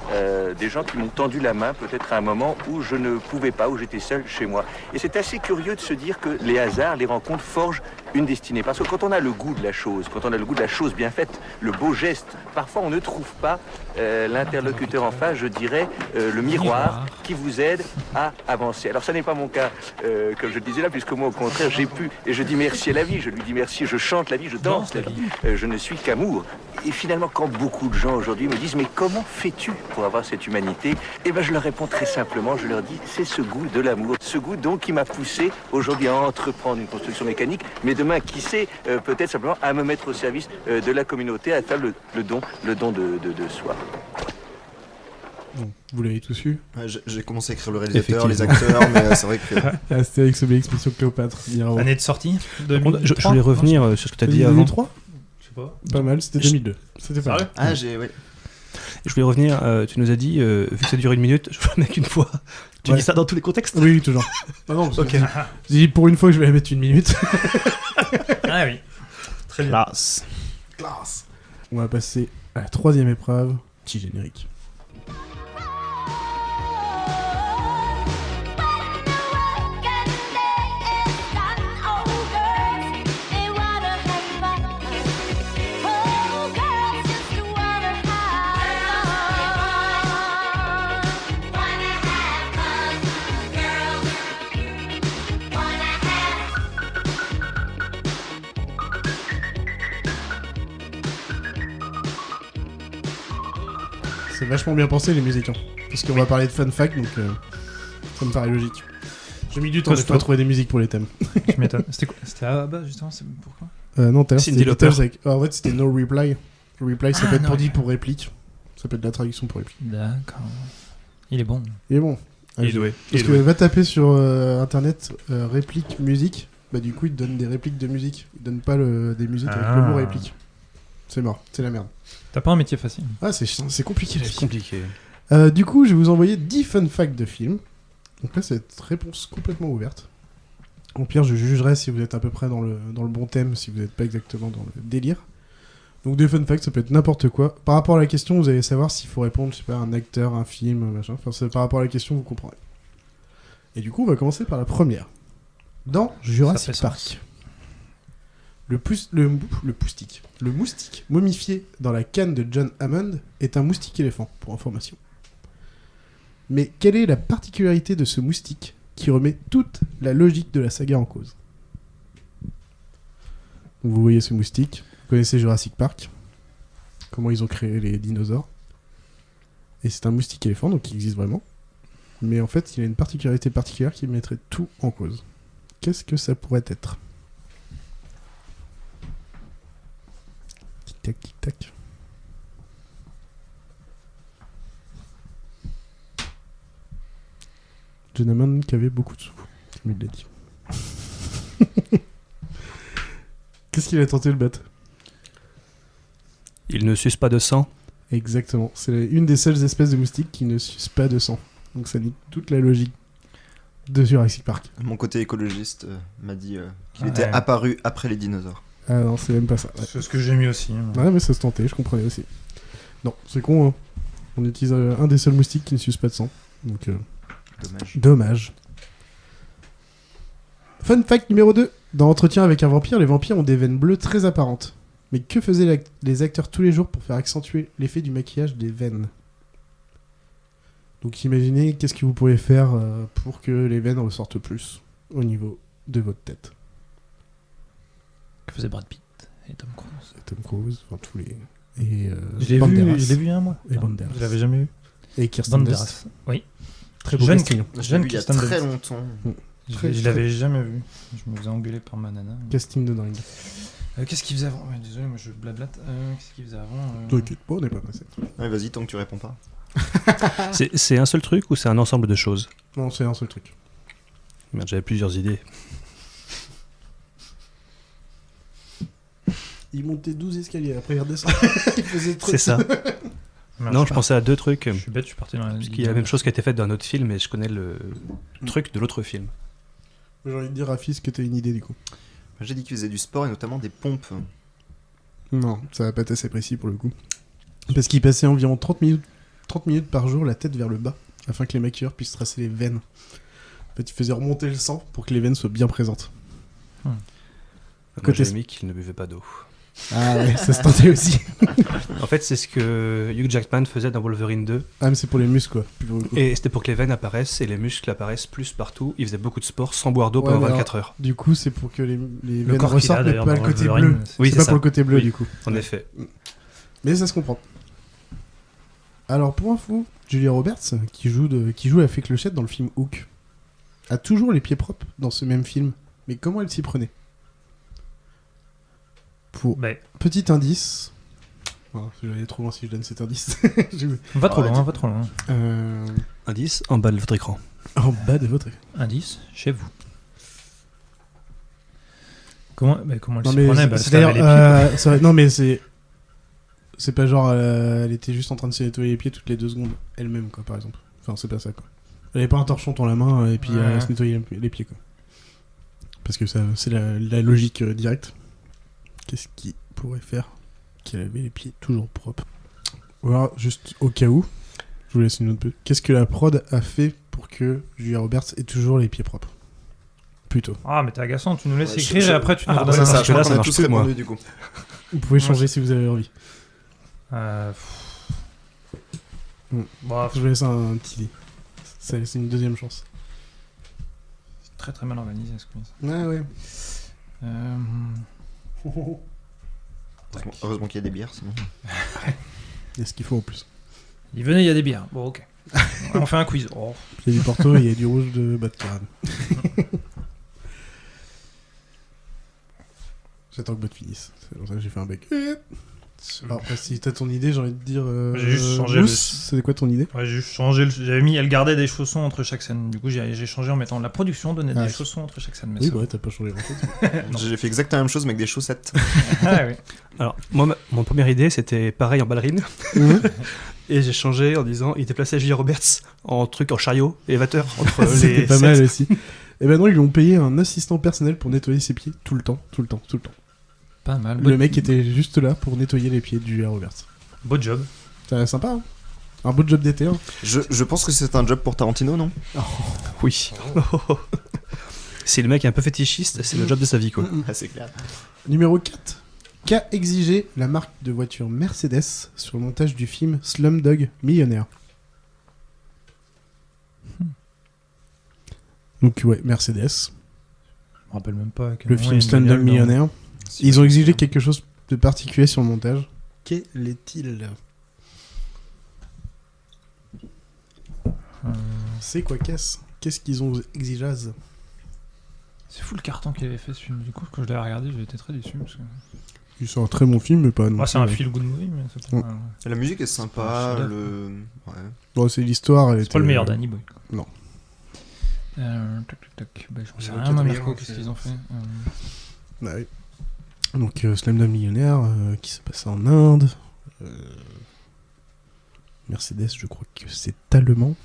Des gens qui m'ont tendu la main peut-être à un moment où je ne pouvais pas, où j'étais seul chez moi. Et c'est assez curieux de se dire que les hasards, les rencontres forgent une destinée. Parce que quand on a le goût de la chose, quand on a le goût de la chose bien faite, le beau geste, parfois on ne trouve pas l'interlocuteur en face, je dirais, le miroir qui vous aide à avancer. Alors ça n'est pas mon cas, comme je le disais là, puisque moi au contraire j'ai pu, et je dis merci à la vie, je lui dis merci, je chante la vie, je danse la vie, je ne suis qu'amour. Et finalement quand beaucoup de gens aujourd'hui me disent mais comment fais-tu pour avoir cette humanité? Eh bien je leur réponds très simplement, je leur dis c'est ce goût de l'amour, ce goût donc qui m'a poussé aujourd'hui à entreprendre une construction mécanique, mais demain qui sait peut-être simplement à me mettre au service de la communauté, à faire le don de soi. Bon, vous l'avez tous eu. Ouais, j'ai commencé à écrire le réalisateur, les acteurs, mais c'est vrai que... Astérix Obélix Mission Cléopâtre. Année de sortie je voulais revenir sur ce que tu as dit avant. 2003 Je sais pas. Pas mal, c'était 2002. C'était pas mal. Ah, oui. Je voulais revenir, tu nous as dit, vu que ça dure 1 minute, je vois qu'une fois. Tu dis ça dans tous les contextes? Oui, toujours. Ah non, ok. J'ai dit pour une fois que je vais la mettre 1 minute. Ah oui. Très bien. Classe. On va passer à la 3e épreuve, petit générique. C'est vachement bien pensé les musiques, hein. Parce qu'on va parler de fun fact, donc ça me paraît logique. J'ai mis du temps à trouver des musiques pour les thèmes. Je m'étonne. C'était quoi? C'était Abba justement, c'est pourquoi? Non, t'as Cyndi Lauper. En fait, c'était No Reply. Reply, ça peut être pour réplique. Ça peut être de la traduction pour réplique. D'accord. Il est bon. Il est bon. Il est doué. Parce que va taper sur internet réplique musique, bah du coup il te donne des répliques de musique. Il te donne pas des musiques avec le mot réplique. C'est mort, c'est la merde. T'as pas un métier facile. Ah, c'est compliqué la vie. C'est compliqué. Du coup, je vais vous envoyer 10 fun facts de films. Donc là, c'est une réponse complètement ouverte. Au pire, je jugerai si vous êtes à peu près dans le bon thème, si vous n'êtes pas exactement dans le délire. Donc des fun facts, ça peut être n'importe quoi. Par rapport à la question, vous allez savoir s'il faut répondre, je sais pas, un acteur, un film, machin. Enfin, c'est par rapport à la question, vous comprendrez. Et du coup, on va commencer par la première. Dans Jurassic Park, le moustique momifié dans la canne de John Hammond est un moustique éléphant, pour information. Mais quelle est la particularité de ce moustique qui remet toute la logique de la saga en cause? Vous voyez ce moustique, vous connaissez Jurassic Park, comment ils ont créé les dinosaures. Et c'est un moustique éléphant, donc il existe vraiment. Mais en fait, il a une particularité particulière qui mettrait tout en cause. Qu'est-ce que ça pourrait être? Tic-tac, tic-tac. John Hammond qui avait beaucoup de sous, comme il l'a dit. Qu'est-ce qu'il a tenté le battre? Il ne suce pas de sang. Exactement. C'est une des seules espèces de moustiques qui ne suce pas de sang. Donc ça nie toute la logique de Jurassic Park. Mon côté écologiste m'a dit qu'il était apparu après les dinosaures. Ah non, c'est même pas ça. Ouais. C'est ce que j'ai mis aussi. Ouais, mais ça se tentait, je comprenais aussi. Non, c'est con, hein. On utilise un des seuls moustiques qui ne suce pas de sang. Donc, Dommage. Fun fact numéro 2. Dans Entretien avec un vampire, les vampires ont des veines bleues très apparentes. Mais que faisaient les acteurs tous les jours pour faire accentuer l'effet du maquillage des veines? Donc imaginez qu'est-ce que vous pourriez faire pour que les veines ressortent plus au niveau de votre tête. Que faisait Brad Pitt et Tom Cruise. Enfin tous les... Et je l'ai vu un mois. Et Banderas. Je l'avais jamais vu. Et Kirsten Dunst. Oui. Très beau casting. Jeune il y a très longtemps. Je l'avais jamais vu. Je me faisais engueuler par ma nana. Casting de dingue. Qu'est-ce qu'il faisait avant? Désolé, moi je blablate. Qu'est-ce qu'il faisait avant? T'inquiète pas, on n'est pas passé. Ouais, vas-y, tant que tu réponds pas. C'est un seul truc ou c'est un ensemble de choses? Non, c'est un seul truc. Merde, j'avais plusieurs idées. Il montait 12 escaliers, après il redescendait. Il faisait trop. C'est ça. Non, je pensais à deux trucs. Je suis bête, je suis parti dans la... Parce qu'il y a la même chose qui a été faite dans un autre film, et je connais le truc de l'autre film. J'ai envie de dire à Fils que t'as une idée du coup. J'ai dit qu'il faisait du sport et notamment des pompes. Non, ça va pas être assez précis pour le coup. Parce qu'il passait environ 30 minutes par jour la tête vers le bas, afin que les maquilleurs puissent tracer les veines. En fait, il faisait remonter le sang pour que les veines soient bien présentes. Moi, j'ai mis qu'il ne buvait pas d'eau. Ah ouais, ça se tentait aussi. En fait, c'est ce que Hugh Jackman faisait dans Wolverine 2. Ah, mais c'est pour les muscles, quoi. Et c'était pour que les veines apparaissent et les muscles apparaissent plus partout. Il faisait beaucoup de sport sans boire d'eau pendant 24 heures. Du coup, c'est pour que les veines corps ressortent, mais pas le côté bleu. Oui, c'est pas pour le côté bleu, du coup. En effet. Mais ça se comprend. Alors, pour info, Julia Roberts, qui joue la fée Clochette dans le film Hook, a toujours les pieds propres dans ce même film. Mais comment elle s'y prenait? Pour petit indice... Oh, je vais aller trop loin si je donne cet indice. Va trop loin, va trop loin. Indice, en bas de votre écran. En bas de votre écran. Indice, chez vous. Comment elle non, s'y prenait? C'est non mais c'est pas genre elle était juste en train de se nettoyer les pieds toutes les 2 secondes elle-même quoi par exemple. Enfin c'est pas ça quoi. Elle avait pas un torchon dans la main et puis elle se nettoyait les pieds quoi. Parce que ça c'est la logique directe. Qu'est-ce qui pourrait faire qu'elle avait les pieds toujours propres? Voilà, juste au cas où, je vous laisse une autre peu. Qu'est-ce que la prod a fait pour que Julia Roberts ait toujours les pieds propres? Plutôt. Ah, mais t'es agaçant, tu nous laisses écrire et après tu nous redonnes ça. un Je crois qu'on a tous répondu du coup. Vous pouvez changer si vous avez envie. Bah, je vous laisse un petit. C'est une deuxième chance. C'est très très mal organisé ce quiz. Ah ouais. Heureusement qu'il y a des bières sinon. Il y a ce qu'il faut en plus. Il venait, il y a des bières. Bon, ok. On fait un quiz. Oh. Il y a du Porto et il y a du rouge de Bad-Karan. J'attends que Bad finisse. C'est pour ça que j'ai fait un bec. Alors, si t'as ton idée, j'ai envie de dire. J'ai juste changé le. C'est quoi ton idée? Ouais, j'ai juste changé. J'avais mis. Elle gardait des chaussons entre chaque scène. Du coup, j'ai changé en mettant la production donnait des chaussons entre chaque scène. Mais oui, bah t'as pas changé grand-chose. J'ai fait exactement la même chose, mais avec des chaussettes. Ah oui. Alors, moi, mon première idée, c'était pareil en ballerine. Et j'ai changé en disant il déplaçait Julia Roberts en chariot élévateur entre les. C'était pas mal aussi. Et ben non, ils lui ont payé un assistant personnel pour nettoyer ses pieds tout le temps. Pas mal. Le mec était juste là pour nettoyer les pieds de Julia Roberts. Beau job. Ça a l'air sympa, hein. Un beau job d'été, hein. Je pense que c'est un job pour Tarantino, non? Oui. Si le mec est un peu fétichiste, c'est le job de sa vie, quoi. Ah, c'est clair. Numéro 4. Qu'a exigé la marque de voiture Mercedes sur le montage du film Slumdog Millionnaire? Donc ouais, Mercedes. Je me rappelle même pas. Le film Slumdog Millionnaire. Ils ont exigé quelque chose de particulier sur le montage. Quel est-il? C'est quoi qu'est-ce qu'ils ont exigé? C'est fou le carton qu'il avait fait ce film. Du coup, quand je l'ai regardé, j'ai été très déçu. Parce que... C'est un très bon film, mais pas non. C'est un feel good movie, mais c'est pas. La musique est sympa. Ouais. Bon, c'est l'histoire. C'est pas le meilleur Danny Boy. Non. Tac. Bah, j'en sais rien, Marco, qu'est-ce qu'ils ont fait Bah oui. Donc, Slumdog Millionnaire, qui se passe en Inde. Mercedes, je crois que c'est allemand.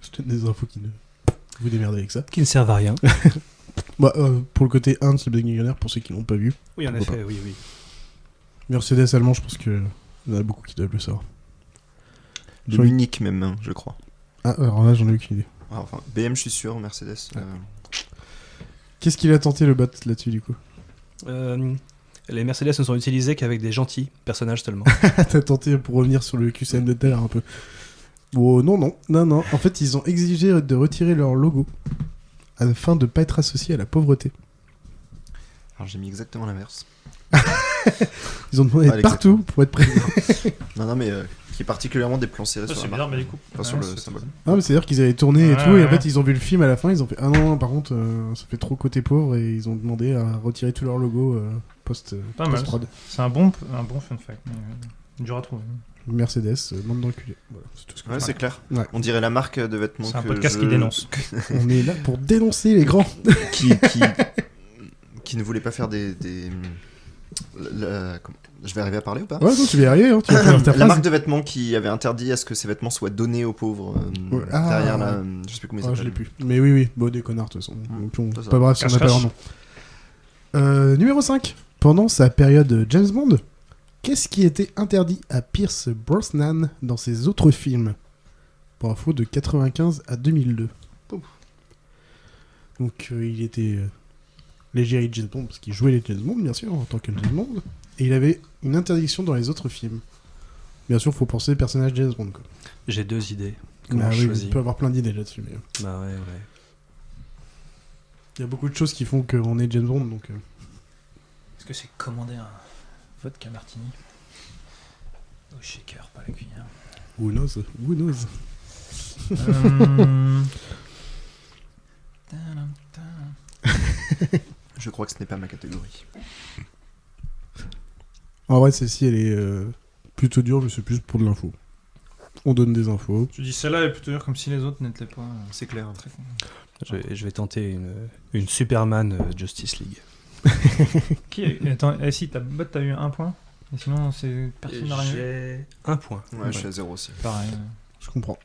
Je donne des infos qui ne... Vous démerdez avec ça. Qui ne servent à rien. Bah, pour le côté 1 de Slumdog Millionnaire, pour ceux qui l'ont pas vu. Oui, en effet, oui. Mercedes allemand, je pense que il y en a beaucoup qui doivent le savoir. De Munich même, hein, je crois. Ah, alors là, j'en ai aucune idée. Enfin, BM, je suis sûr, Mercedes. Qu'est-ce qu'il a tenté le bot là-dessus, du coup? Les Mercedes ne sont utilisés qu'avec des gentils personnages seulement. T'as tenté pour revenir sur le QCM de tout à l'heure un peu. Bon, non. En fait, ils ont exigé de retirer leur logo afin de pas être associés à la pauvreté. Alors j'ai mis exactement l'inverse. Ils ont demandé d'être partout pour être prêts. non, mais qui est particulièrement des plans serrés sur la marque. Mais du coup. Enfin, sur le symbole. Ah, mais c'est-à-dire qu'ils avaient tourné et tout, et en fait, ils ont vu le film à la fin, ils ont fait non, par contre, ça fait trop côté pauvre, et ils ont demandé à retirer tout leur logo post-prod. C'est un bon fun fact, mais dur à trouver. Mercedes, bande d'enculés. Voilà, c'est tout ce que c'est clair. Ouais. On dirait la marque de vêtements. C'est un podcast qui dénonce. On est là pour dénoncer les grands. qui ne voulait pas faire des... Je vais arriver à parler ou pas? Ouais, non, tu vas y arriver. Hein, tu vas faire ta la phrase. marque de vêtements qui avait interdit à ce que ces vêtements soient donnés aux pauvres derrière la... Je sais plus comment ils s'appellent. Je l'ai plus. Mais oui. Bon, des connards, de toute façon. Donc, pas grave si on n'a pas leur nom. Numéro 5. Pendant sa période James Bond, qu'est-ce qui était interdit à Pierce Brosnan dans ses autres films? Pour info, de 95 à 2002. Donc, il était... l'égérie de James Bond, parce qu'il jouait les James Bond, bien sûr, en tant que James Bond. Et il avait une interdiction dans les autres films. Bien sûr, faut penser personnage James Bond, quoi. J'ai 2 idées. Comment je choisis? Tu peux avoir plein d'idées là-dessus. Mais... Bah ouais. Il y a beaucoup de choses qui font qu'on est James Bond, donc... Est-ce que c'est commander un vodka martini au shaker, pas la cuillère? Who knows? Je crois que ce n'est pas ma catégorie. En vrai, celle-ci, elle est plutôt dure, mais c'est plus pour de l'info. On donne des infos. Tu dis celle-là est plutôt dure, comme si les autres n'étaient pas. C'est clair. Très con. Je vais tenter une Superman Justice League. Attends, si t'as eu 1 point, et sinon personne n'a rien. J'ai 1 point. Ouais, je suis à 0 aussi. Pareil. Je comprends.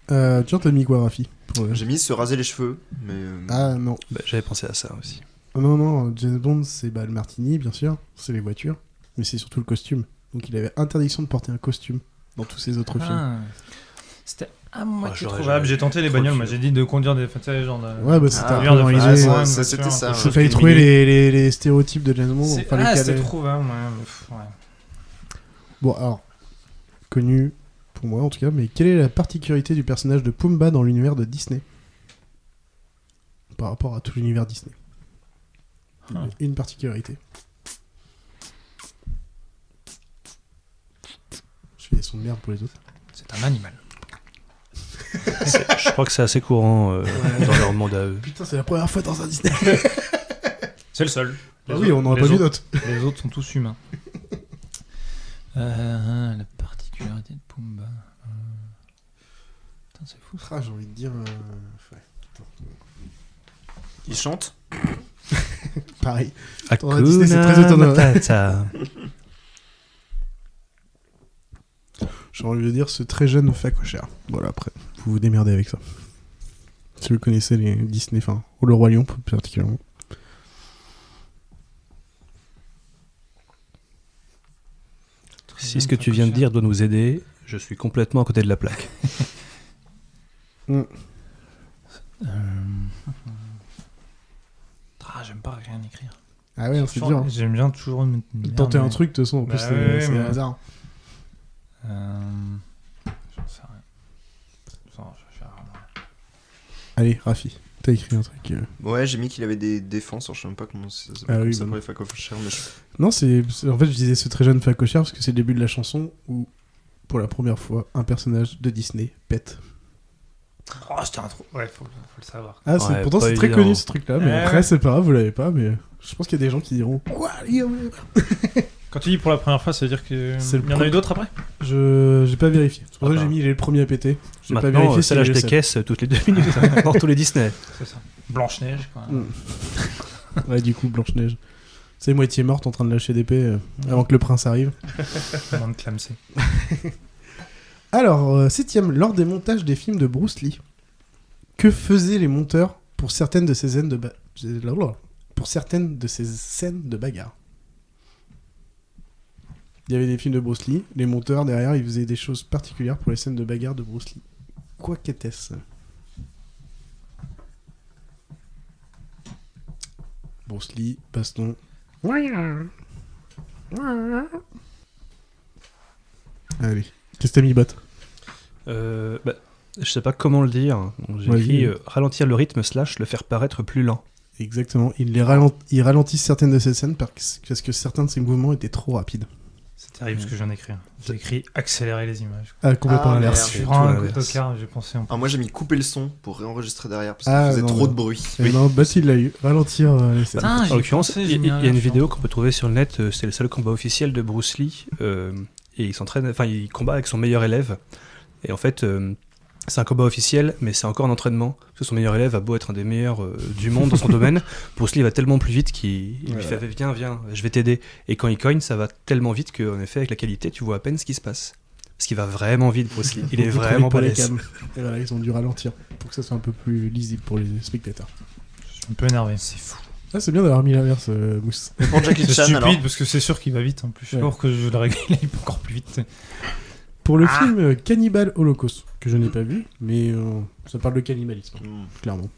Tiens, t'as mis quoi, Rafi? J'ai mis se raser les cheveux, mais... Ah non. Bah, j'avais pensé à ça aussi. Non, James Bond, c'est le martini, bien sûr, c'est les voitures, mais c'est surtout le costume. Donc il avait interdiction de porter un costume dans tous ses autres films. C'était à moitié trouvable. J'ai tenté les bagnoles, moi j'ai dit de conduire des genre de... Ouais, bah c'était un peu dans l'idée. C'était ça. Il fallait trouver les stéréotypes de James Bond. C'était trouvable, ouais. Bon, alors, connu pour moi en tout cas, mais quelle est la particularité du personnage de Pumbaa dans l'univers de Disney par rapport à tout l'univers Disney? Une particularité. Je fais des sons de merde pour les autres. C'est un animal. Je crois que c'est assez courant dans leur monde à eux. Putain, c'est la première fois dans un Disney. C'est le seul. Oui, on n'aurait pas vu d'autres. Les autres sont tous humains. La particularité de Pumbaa. Putain, c'est fou. Ah, j'ai envie de dire. Il chante. Pareil. Hakuna Disney, c'est très étonnant. Matata. J'ai envie de dire ce très jeune facochère. Voilà, après. faut vous démerder avec ça. Si vous connaissez les Disney, enfin, ou le Roi Lion particulièrement. Si ce que tu viens de dire doit nous aider, je suis complètement à côté de la plaque. J'aime pas rien écrire. Ah ouais, c'est dur. Hein. J'aime bien toujours tenter un truc, de toute façon, en plus, c'est mais... hasard. J'en sais rien. Allez, Rafi, t'as écrit un truc. Ouais, j'ai mis qu'il avait des défenses, je sais même pas comment ça s'appelle comme ça pour les facochères. Mais Non, en fait, je disais ce très jeune facochère parce que c'est le début de la chanson où, pour la première fois, un personnage de Disney pète. Oh, c'était un trou. Ouais, faut le savoir. Ah, pourtant, c'est très connu ce truc-là, mais après, c'est pas grave, vous l'avez pas, mais je pense qu'il y a des gens qui diront quoi. Quand tu dis pour la première fois, ça veut dire qu'il y en a eu d'autres après? J'ai pas vérifié. C'est pour ça que j'ai mis les premiers à péter. J'ai pas vérifié ça lâche des caisses toutes les 2 minutes dans tous les Disney. C'est ça. Blanche-Neige, quoi. Ouais, du coup, Blanche-Neige. C'est moitié morte en train de lâcher d'épée avant que le prince arrive. Avant de clamser. Alors, 7ème, lors des montages des films de Bruce Lee, que faisaient les monteurs pour certaines de ces scènes de bagarre? Il y avait des films de Bruce Lee, les monteurs derrière, ils faisaient des choses particulières pour les scènes de bagarre de Bruce Lee. Quoi qu'était-ce? Bruce Lee, baston. Allez, qu'est-ce que t'as mis, Bot? Je sais pas comment le dire. Donc, j'ai écrit ralentir le rythme / le faire paraître plus lent. Exactement. Il ralentit certaines de ces scènes parce que certains de ces mouvements étaient trop rapides. C'est terrible ce que je viens d'écrire. J'ai écrit accélérer les images. Ah, complètement l'inverse. Je suis vraiment un autocar, j'ai pensé en plus. Alors moi j'ai mis couper le son pour réenregistrer derrière parce qu'il faisait trop de bruit. Non, Bot il l'a eu. Ralentir les scènes. En l'occurrence, il y a une vidéo qu'on peut trouver sur le net. C'est le seul combat officiel de Bruce Lee. Et il combat avec son meilleur élève. Et en fait, c'est un combat officiel, mais c'est encore un entraînement. Parce que son meilleur élève a beau être un des meilleurs du monde dans son domaine. Bruce Lee va tellement plus vite qu'il lui fait viens, je vais t'aider. Et quand il cogne, ça va tellement vite qu'en effet, avec la qualité, tu vois à peine ce qui se passe. Parce qu'il va vraiment vite, Bruce Lee. Il est vraiment pas balèze. Et voilà, ils ont dû ralentir pour que ça soit un peu plus lisible pour les spectateurs. Je suis un peu énervé. C'est fou. Ah, c'est bien d'avoir mis l'inverse, Mousse. Pour Jackie Chan, c'est stupide alors. Parce que c'est sûr qu'il va vite en plus. Je suis sûr que je le règle, il peut encore plus vite. Pour le film Cannibal Holocaust, que je n'ai pas vu, mais ça parle de cannibalisme, clairement.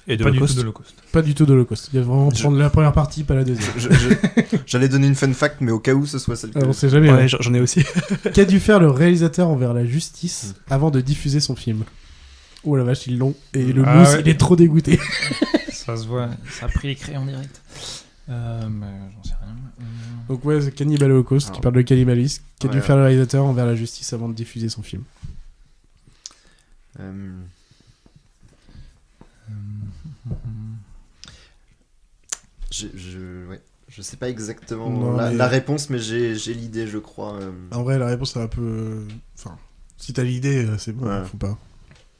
Et de pas du tout d'Holocauste. Pas du tout d'Holocauste. Il y a vraiment prendre la première partie, pas la deuxième. J'allais donner une fun fact, mais au cas où ce soit celle que... on sait jamais. Ouais, j'en ai aussi. Qu'a dû faire le réalisateur envers la justice avant de diffuser son film? Oh la vache, ils l'ont. Et le Mousse, il est trop dégoûté. Ça se voit. Ça a pris les crayons en direct. Mais j'en sais rien. Donc ouais, c'est Cannibal Holocaust qui parle de cannibalisme. Qu'a dû faire le réalisateur envers la justice avant de diffuser son film? Je sais pas exactement la réponse, mais j'ai l'idée, je crois. En vrai, la réponse est un peu... Enfin, si t'as l'idée, c'est bon, faut pas...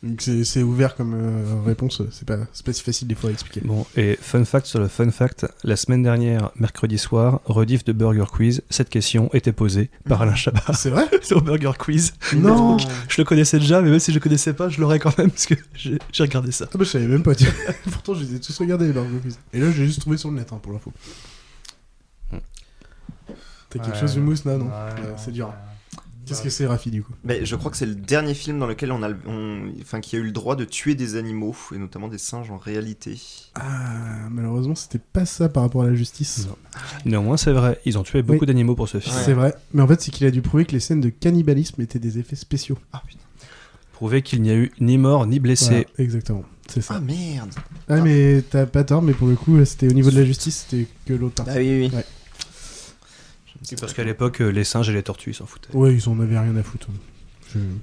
Donc c'est ouvert comme réponse, c'est pas si facile des fois à expliquer. Bon, et fun fact sur le fun fact, la semaine dernière, mercredi soir, rediff de Burger Quiz, cette question était posée par Alain Chabat. C'est vrai? Sur Burger Quiz. Non. Donc, je le connaissais déjà, mais même si je le connaissais pas, je l'aurais quand même, parce que j'ai regardé ça. Ah bah je savais même pas, tiens. Pourtant je les ai tous regardés les Burger Quiz. Et là j'ai juste trouvé sur le net, pour l'info. T'as quelque chose de Mousse là, non? C'est dur. Qu'est-ce que c'est, Rafi, du coup? Je crois que c'est le dernier film dans lequel qui a eu le droit de tuer des animaux, et notamment des singes en réalité. Ah, malheureusement, c'était pas ça par rapport à la justice. Non. Néanmoins, c'est vrai, ils ont tué beaucoup d'animaux pour ce film. C'est vrai, mais en fait, c'est qu'il a dû prouver que les scènes de cannibalisme étaient des effets spéciaux. Ah putain. Prouver qu'il n'y a eu ni mort ni blessé. Voilà, exactement, c'est ça. Ah merde. Ah, mais t'as pas tort, mais pour le coup, c'était au niveau de la justice, c'était que l'autre. Ah oui. Ouais. Parce qu'à l'époque, les singes et les tortues, ils s'en foutaient. Ouais, ils en avaient rien à foutre.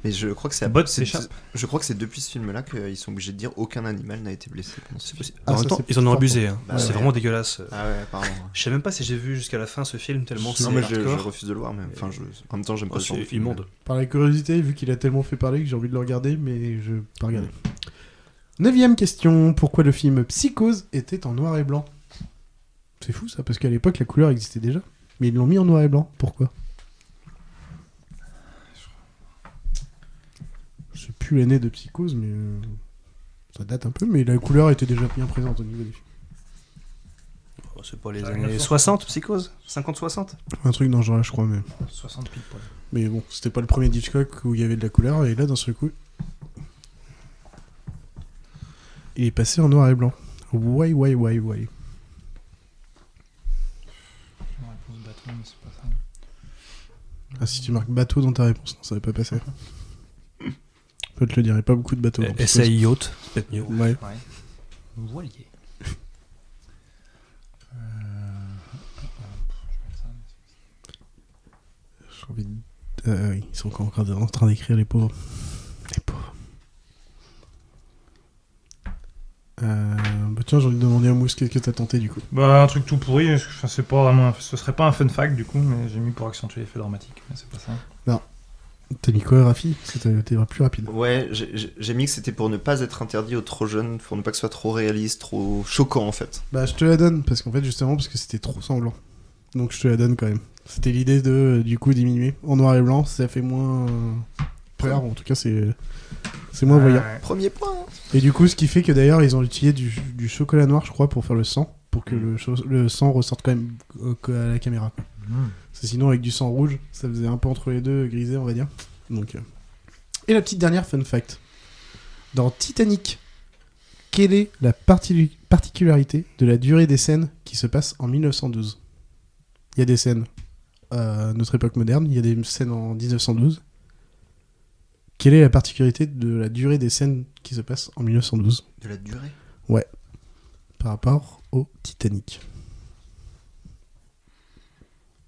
Mais je crois que c'est Bot s'échappe. Je crois que c'est depuis ce film-là qu'ils sont obligés de dire aucun animal n'a été blessé pendant ce film. En même temps, ils en ont abusé. Hein. Bah, c'est vraiment dégueulasse. Ah ouais, pardon. Je sais même pas si j'ai vu jusqu'à la fin ce film tellement c'est non, mais je hardcore. refuse de le voir, mais en même temps, j'aime pas c'est immonde. Par la curiosité, vu qu'il a tellement fait parler que j'ai envie de le regarder, mais je peux pas regarder. 9ème question. Pourquoi le film Psychose était en noir et blanc? C'est fou ça, parce qu'à l'époque, la couleur existait déjà. Mais ils l'ont mis en noir et blanc. Pourquoi? Je sais plus l'année de Psychose, mais ça date un peu, mais la couleur était déjà bien présente au niveau des films. Oh, c'est pas les années 60, Psychose 50-60 Un truc dans ce genre-là, je crois, mais... 60 pile poil. Mais bon, c'était pas le premier Hitchcock où il y avait de la couleur, et là, d'un seul coup, il est passé en noir et blanc. Why Réponse bateau, mais c'est pas ça. Ah, si tu marques bateau dans ta réponse, non, ça va pas passer. Je peux te le dire, il n'y a pas beaucoup de bateaux. Essai yacht, c'est peut-être mieux. Ouais. Voilier. J'ai envie de... oui, ils sont encore en train d'écrire, les pauvres. Les pauvres. Bah tiens, j'ai envie de demander à Mousse, qu'est-ce que t'as tenté du coup? Bah un truc tout pourri, enfin, c'est pas vraiment, ce serait pas un fun fact du coup, mais j'ai mis pour accentuer l'effet dramatique, mais c'est pas ça. Non. T'as mis quoi, Rafi? Parce que t'es plus rapide. Ouais, j'ai mis que c'était pour ne pas être interdit aux trop jeunes, pour ne pas que ce soit trop réaliste, trop choquant en fait. Bah je te la donne, parce qu'en fait justement, parce que c'était trop sanglant. Donc je te la donne quand même. C'était l'idée de, du coup, diminuer. En noir et blanc, ça fait moins peur, en tout cas c'est moins voyant. Premier point. Et du coup, ce qui fait que d'ailleurs, ils ont utilisé du chocolat noir, je crois, pour faire le sang, pour que le sang ressorte quand même à la caméra. Parce que sinon, avec du sang rouge, ça faisait un peu entre les deux, grisé, on va dire. Donc, Et la petite dernière fun fact. Dans Titanic, quelle est la particularité de la durée des scènes qui se passent en 1912 ? Il y a des scènes à notre époque moderne, il y a des scènes en 1912. Quelle est la particularité de la durée des scènes qui se passent en 1912 ? De la durée ? Ouais. Par rapport au Titanic.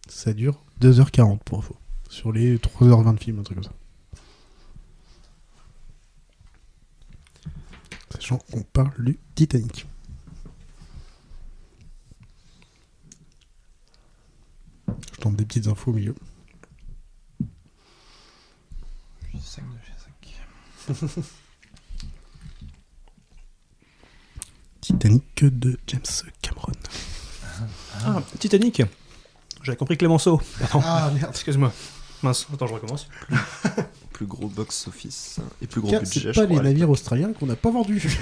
Ça dure 2h40 pour info. Sur les 3h20 de film, un truc comme ça. Sachant qu'on parle du Titanic. Je tente des petites infos au milieu. Je suis sac de chez sac. Titanic de James Cameron. Ah, Titanic. J'avais compris Clémenceau. Pardon. Ah merde. Excuse-moi. Mince, attends, je recommence. Plus gros box-office et plus gros Car budget, c'est je pas crois. les navires australiens qu'on n'a pas vendus.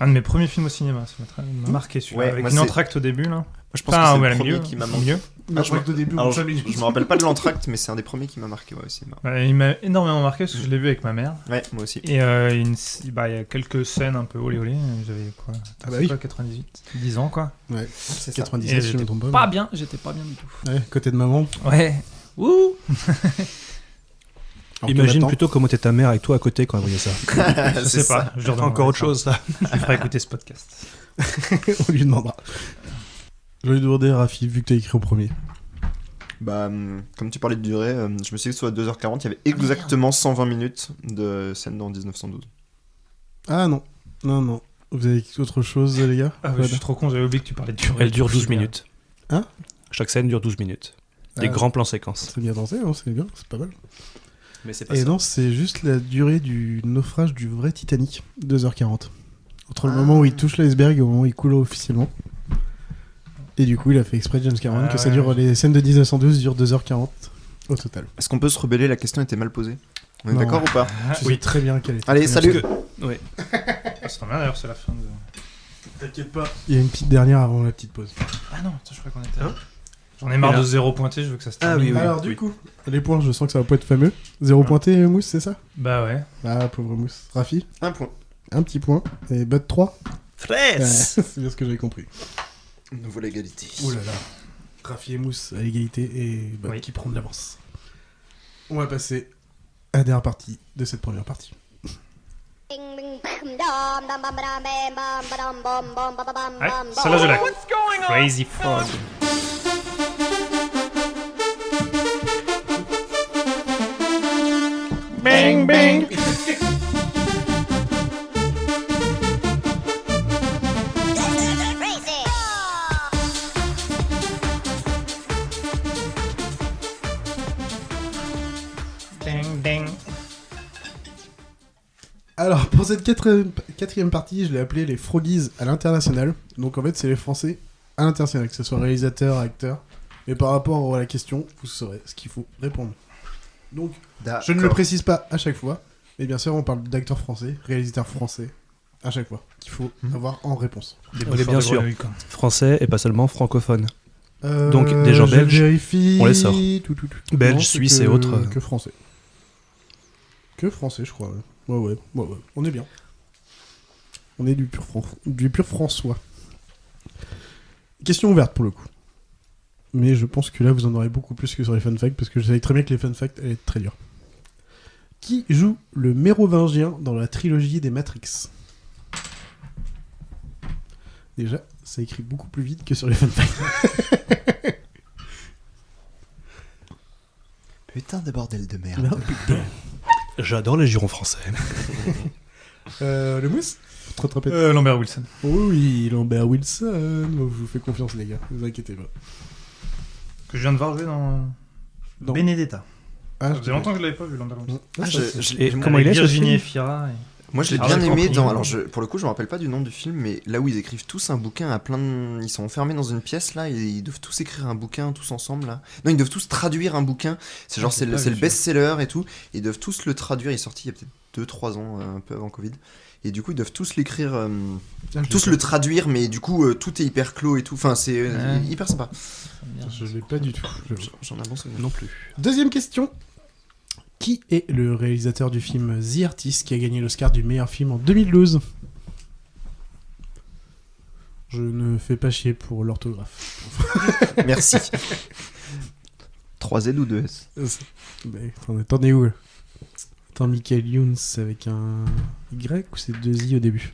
Un de mes premiers films au cinéma, ça m'a marqué celui-là. Ouais, avec moi, une c'est- entracte au début, là. Moi, je pense Enfin, que c'est ouais, le le premier mieux, qui m'a au marqué. mieux. Je me rappelle pas de l'entracte, mais c'est un des premiers qui m'a marqué au cinéma. Ouais, il m'a énormément marqué parce que je l'ai vu avec ma mère. Ouais, moi aussi. Et il y a quelques scènes un peu olé olé. J'avais quoi, Ah bah oui. 98, 10 ans quoi. Ouais, c'est 97, Et si je me j'étais trompe pas. pas bien, j'étais pas bien du tout. Ouais, côté de maman. Ouais. Ouh. Alors Imagine Jonathan. plutôt comment était ta mère avec toi à côté quand elle voyait ça. Je sais pas. Je lui redemanderai Encore autre ça. chose, ça. Je lui ferai écouter ce podcast. On lui demandera. Je vais lui demander à Rafi, vu que t'as écrit en premier. Bah, comme tu parlais de durée, je me suis dit que sur 2h40, il y avait exactement 120 minutes de scène dans 1912. Ah non. Non. Vous avez autre chose, les gars? Ah ouais, je suis trop con, j'avais oublié que tu parlais de durée. Elle dure 12 minutes. Hein? Chaque scène dure 12 minutes. Des grands plans séquences. C'est bien dansé, hein, c'est bien, c'est pas mal. Mais c'est pas Et ça. non, c'est juste la durée du naufrage du vrai Titanic, 2h40. Entre le moment où il touche l'iceberg et au moment où il coule officiellement. Et du coup, il a fait exprès, James Cameron, que ça dure, les scènes de 1912 durent 2h40 au total. Est-ce qu'on peut se rebeller? La question était mal posée. On est Non. d'accord ou pas? Je sais très bien qu'elle était. Allez, très bien. salut. Oui. Ça serait bien d'ailleurs, c'est la fin de. T'inquiète pas. Il y a une petite dernière avant la petite pause. Ah non, je crois qu'on était. J'en ai marre de 0 pointé, je veux que ça se Ah termine. oui. Alors, du coup, les points, je sens que ça va pas être fameux. 0 pointé, Mousse, c'est ça? Bah ouais. Ah, pauvre Mousse. Rafi? 1 point. Un petit point. Et Bud 3? Fraise. Ouais, c'est bien ce que j'avais compris. Nouveau l'égalité. Ouh là là. Rafi et Mousse à l'égalité et Bud qui prend de l'avance. On va passer à la dernière partie de cette première partie. Ouais, celle-là je l'ai. Crazy Frog. Bang bang. Ding ding. Alors, pour cette quatrième partie, je l'ai appelée les Froggies à l'international. Donc, en fait, c'est les Français à l'international, que ce soit réalisateur, acteur. Mais par rapport à la question, vous saurez ce qu'il faut répondre. Donc, je ne le précise pas à chaque fois, mais bien sûr, on parle d'acteurs français, réalisateurs français, à chaque fois, qu'il faut avoir en réponse. Et bien sûr, français et pas seulement francophone. Donc, des gens belges, vérifie... on les sort. Belges, Non, Suisses et autres. Que français. Que français, je crois. Ouais. On est bien. On est du pur François. Question ouverte pour le coup. Mais je pense que là, vous en aurez beaucoup plus que sur les fun facts, parce que je savais très bien que les fun facts allaient être très durs. Qui joue le mérovingien dans la trilogie des Matrix? Déjà, ça écrit beaucoup plus vite que sur les fun facts. Putain de bordel de merde. Non, putain. J'adore les jurons français. Le mousse? Lambert Wilson. Oui, Lambert Wilson. Je vous fais confiance, les gars. Ne vous inquiétez pas. Que je viens de voir jouer dans Benedetta. Ça faisait longtemps que je l'avais pas vu, Lambert Wilson. Et comment il est, ce Virginie film Efira. Moi, je l'ai bien aimé pour le coup, je me rappelle pas du nom du film, mais là où ils écrivent tous un bouquin à plein de... Ils sont enfermés dans une pièce, là, et ils doivent tous écrire un bouquin, tous ensemble, là. Non, ils doivent tous traduire un bouquin. C'est genre, c'est le best-seller et tout. Ils doivent tous le traduire. Il est sorti il y a peut-être 2-3 ans, un peu avant Covid. Et du coup, ils doivent tous l'écrire, tous le traduire, mais du coup, tout est hyper clos et tout. Enfin, c'est hyper sympa. Je l'ai pas du tout. J'en avance non plus. Deuxième question. Qui est le réalisateur du film The Artist qui a gagné l'Oscar du meilleur film en 2012 ? Je ne fais pas chier pour l'orthographe. Merci. 3Z ou 2S ? T'en es où là ? Attends, Michael Youn, c'est avec un Y ou c'est 2 I au début ?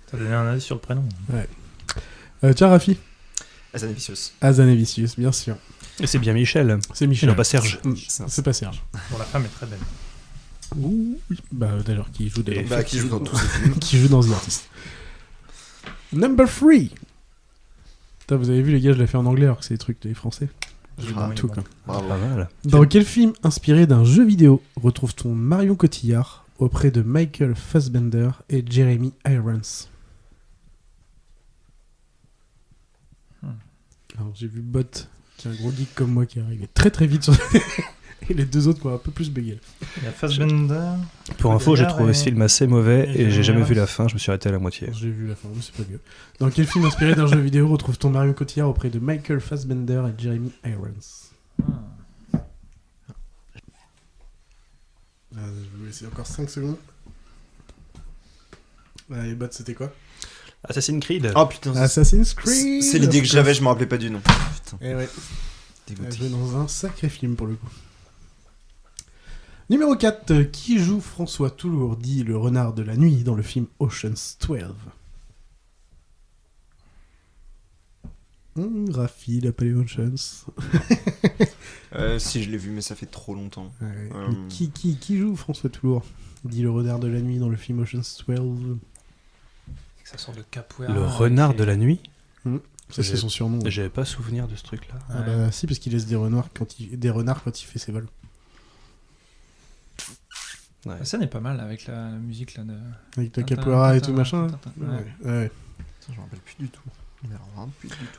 T'as donné un avis sur le prénom. Ouais. Tiens, Rafi. Hazanavicius, bien sûr. Et c'est bien Michel. C'est Michel. Et non, pas Serge. C'est pas Serge. Bon, la femme est très belle. Oui. Bah, d'ailleurs, qui joue qui joue dans tous ces films. Qui joue dans The Artist. Number 3. Putain, vous avez vu, les gars, je l'ai fait en anglais alors que c'est des trucs des français. Tout, quoi. Bravo. Pas mal. Dans quel film inspiré d'un jeu vidéo retrouve-t-on Marion Cotillard auprès de Michael Fassbender et Jeremy Irons? Alors, j'ai vu Bot, qui est un gros geek comme moi, qui est arrivé très très vite sur... et les deux autres qui ont un peu plus bégayé. Il y a Fassbender. Pour info, j'ai trouvé ce film assez mauvais et j'ai jamais vu la fin, je me suis arrêté à la moitié. J'ai vu la fin, mais c'est pas mieux. Dans quel film inspiré d'un jeu vidéo retrouve-t-on Marion Cotillard auprès de Michael Fassbender et Jeremy Irons? Je vais vous laisser encore 5 secondes. Allez, Bot, c'était quoi? Assassin's Creed. Oh putain. Assassin's Creed. C'est l'idée que j'avais, je me rappelais pas du nom. Putain. Et ouais. Dégoûté. Elle jouait dans un sacré film pour le coup. Numéro 4. Qui joue François Toulour, dit le renard de la nuit dans le film Ocean's 12? Rafi, il a pas les Oceans. Si, je l'ai vu, mais ça fait trop longtemps. Qui joue François Toulour, dit le renard de la nuit dans le film Ocean's 12? Ça sort de capoeira. Le renard de la nuit. Ça, c'est son surnom. J'avais pas souvenir de ce truc-là. Ah bah si, parce qu'il laisse des renards quand il fait ses vols. Ouais. Ça n'est pas mal avec la musique là de... Avec la capoeira et tout machin. Ouais. Ça, je me rappelle plus du tout.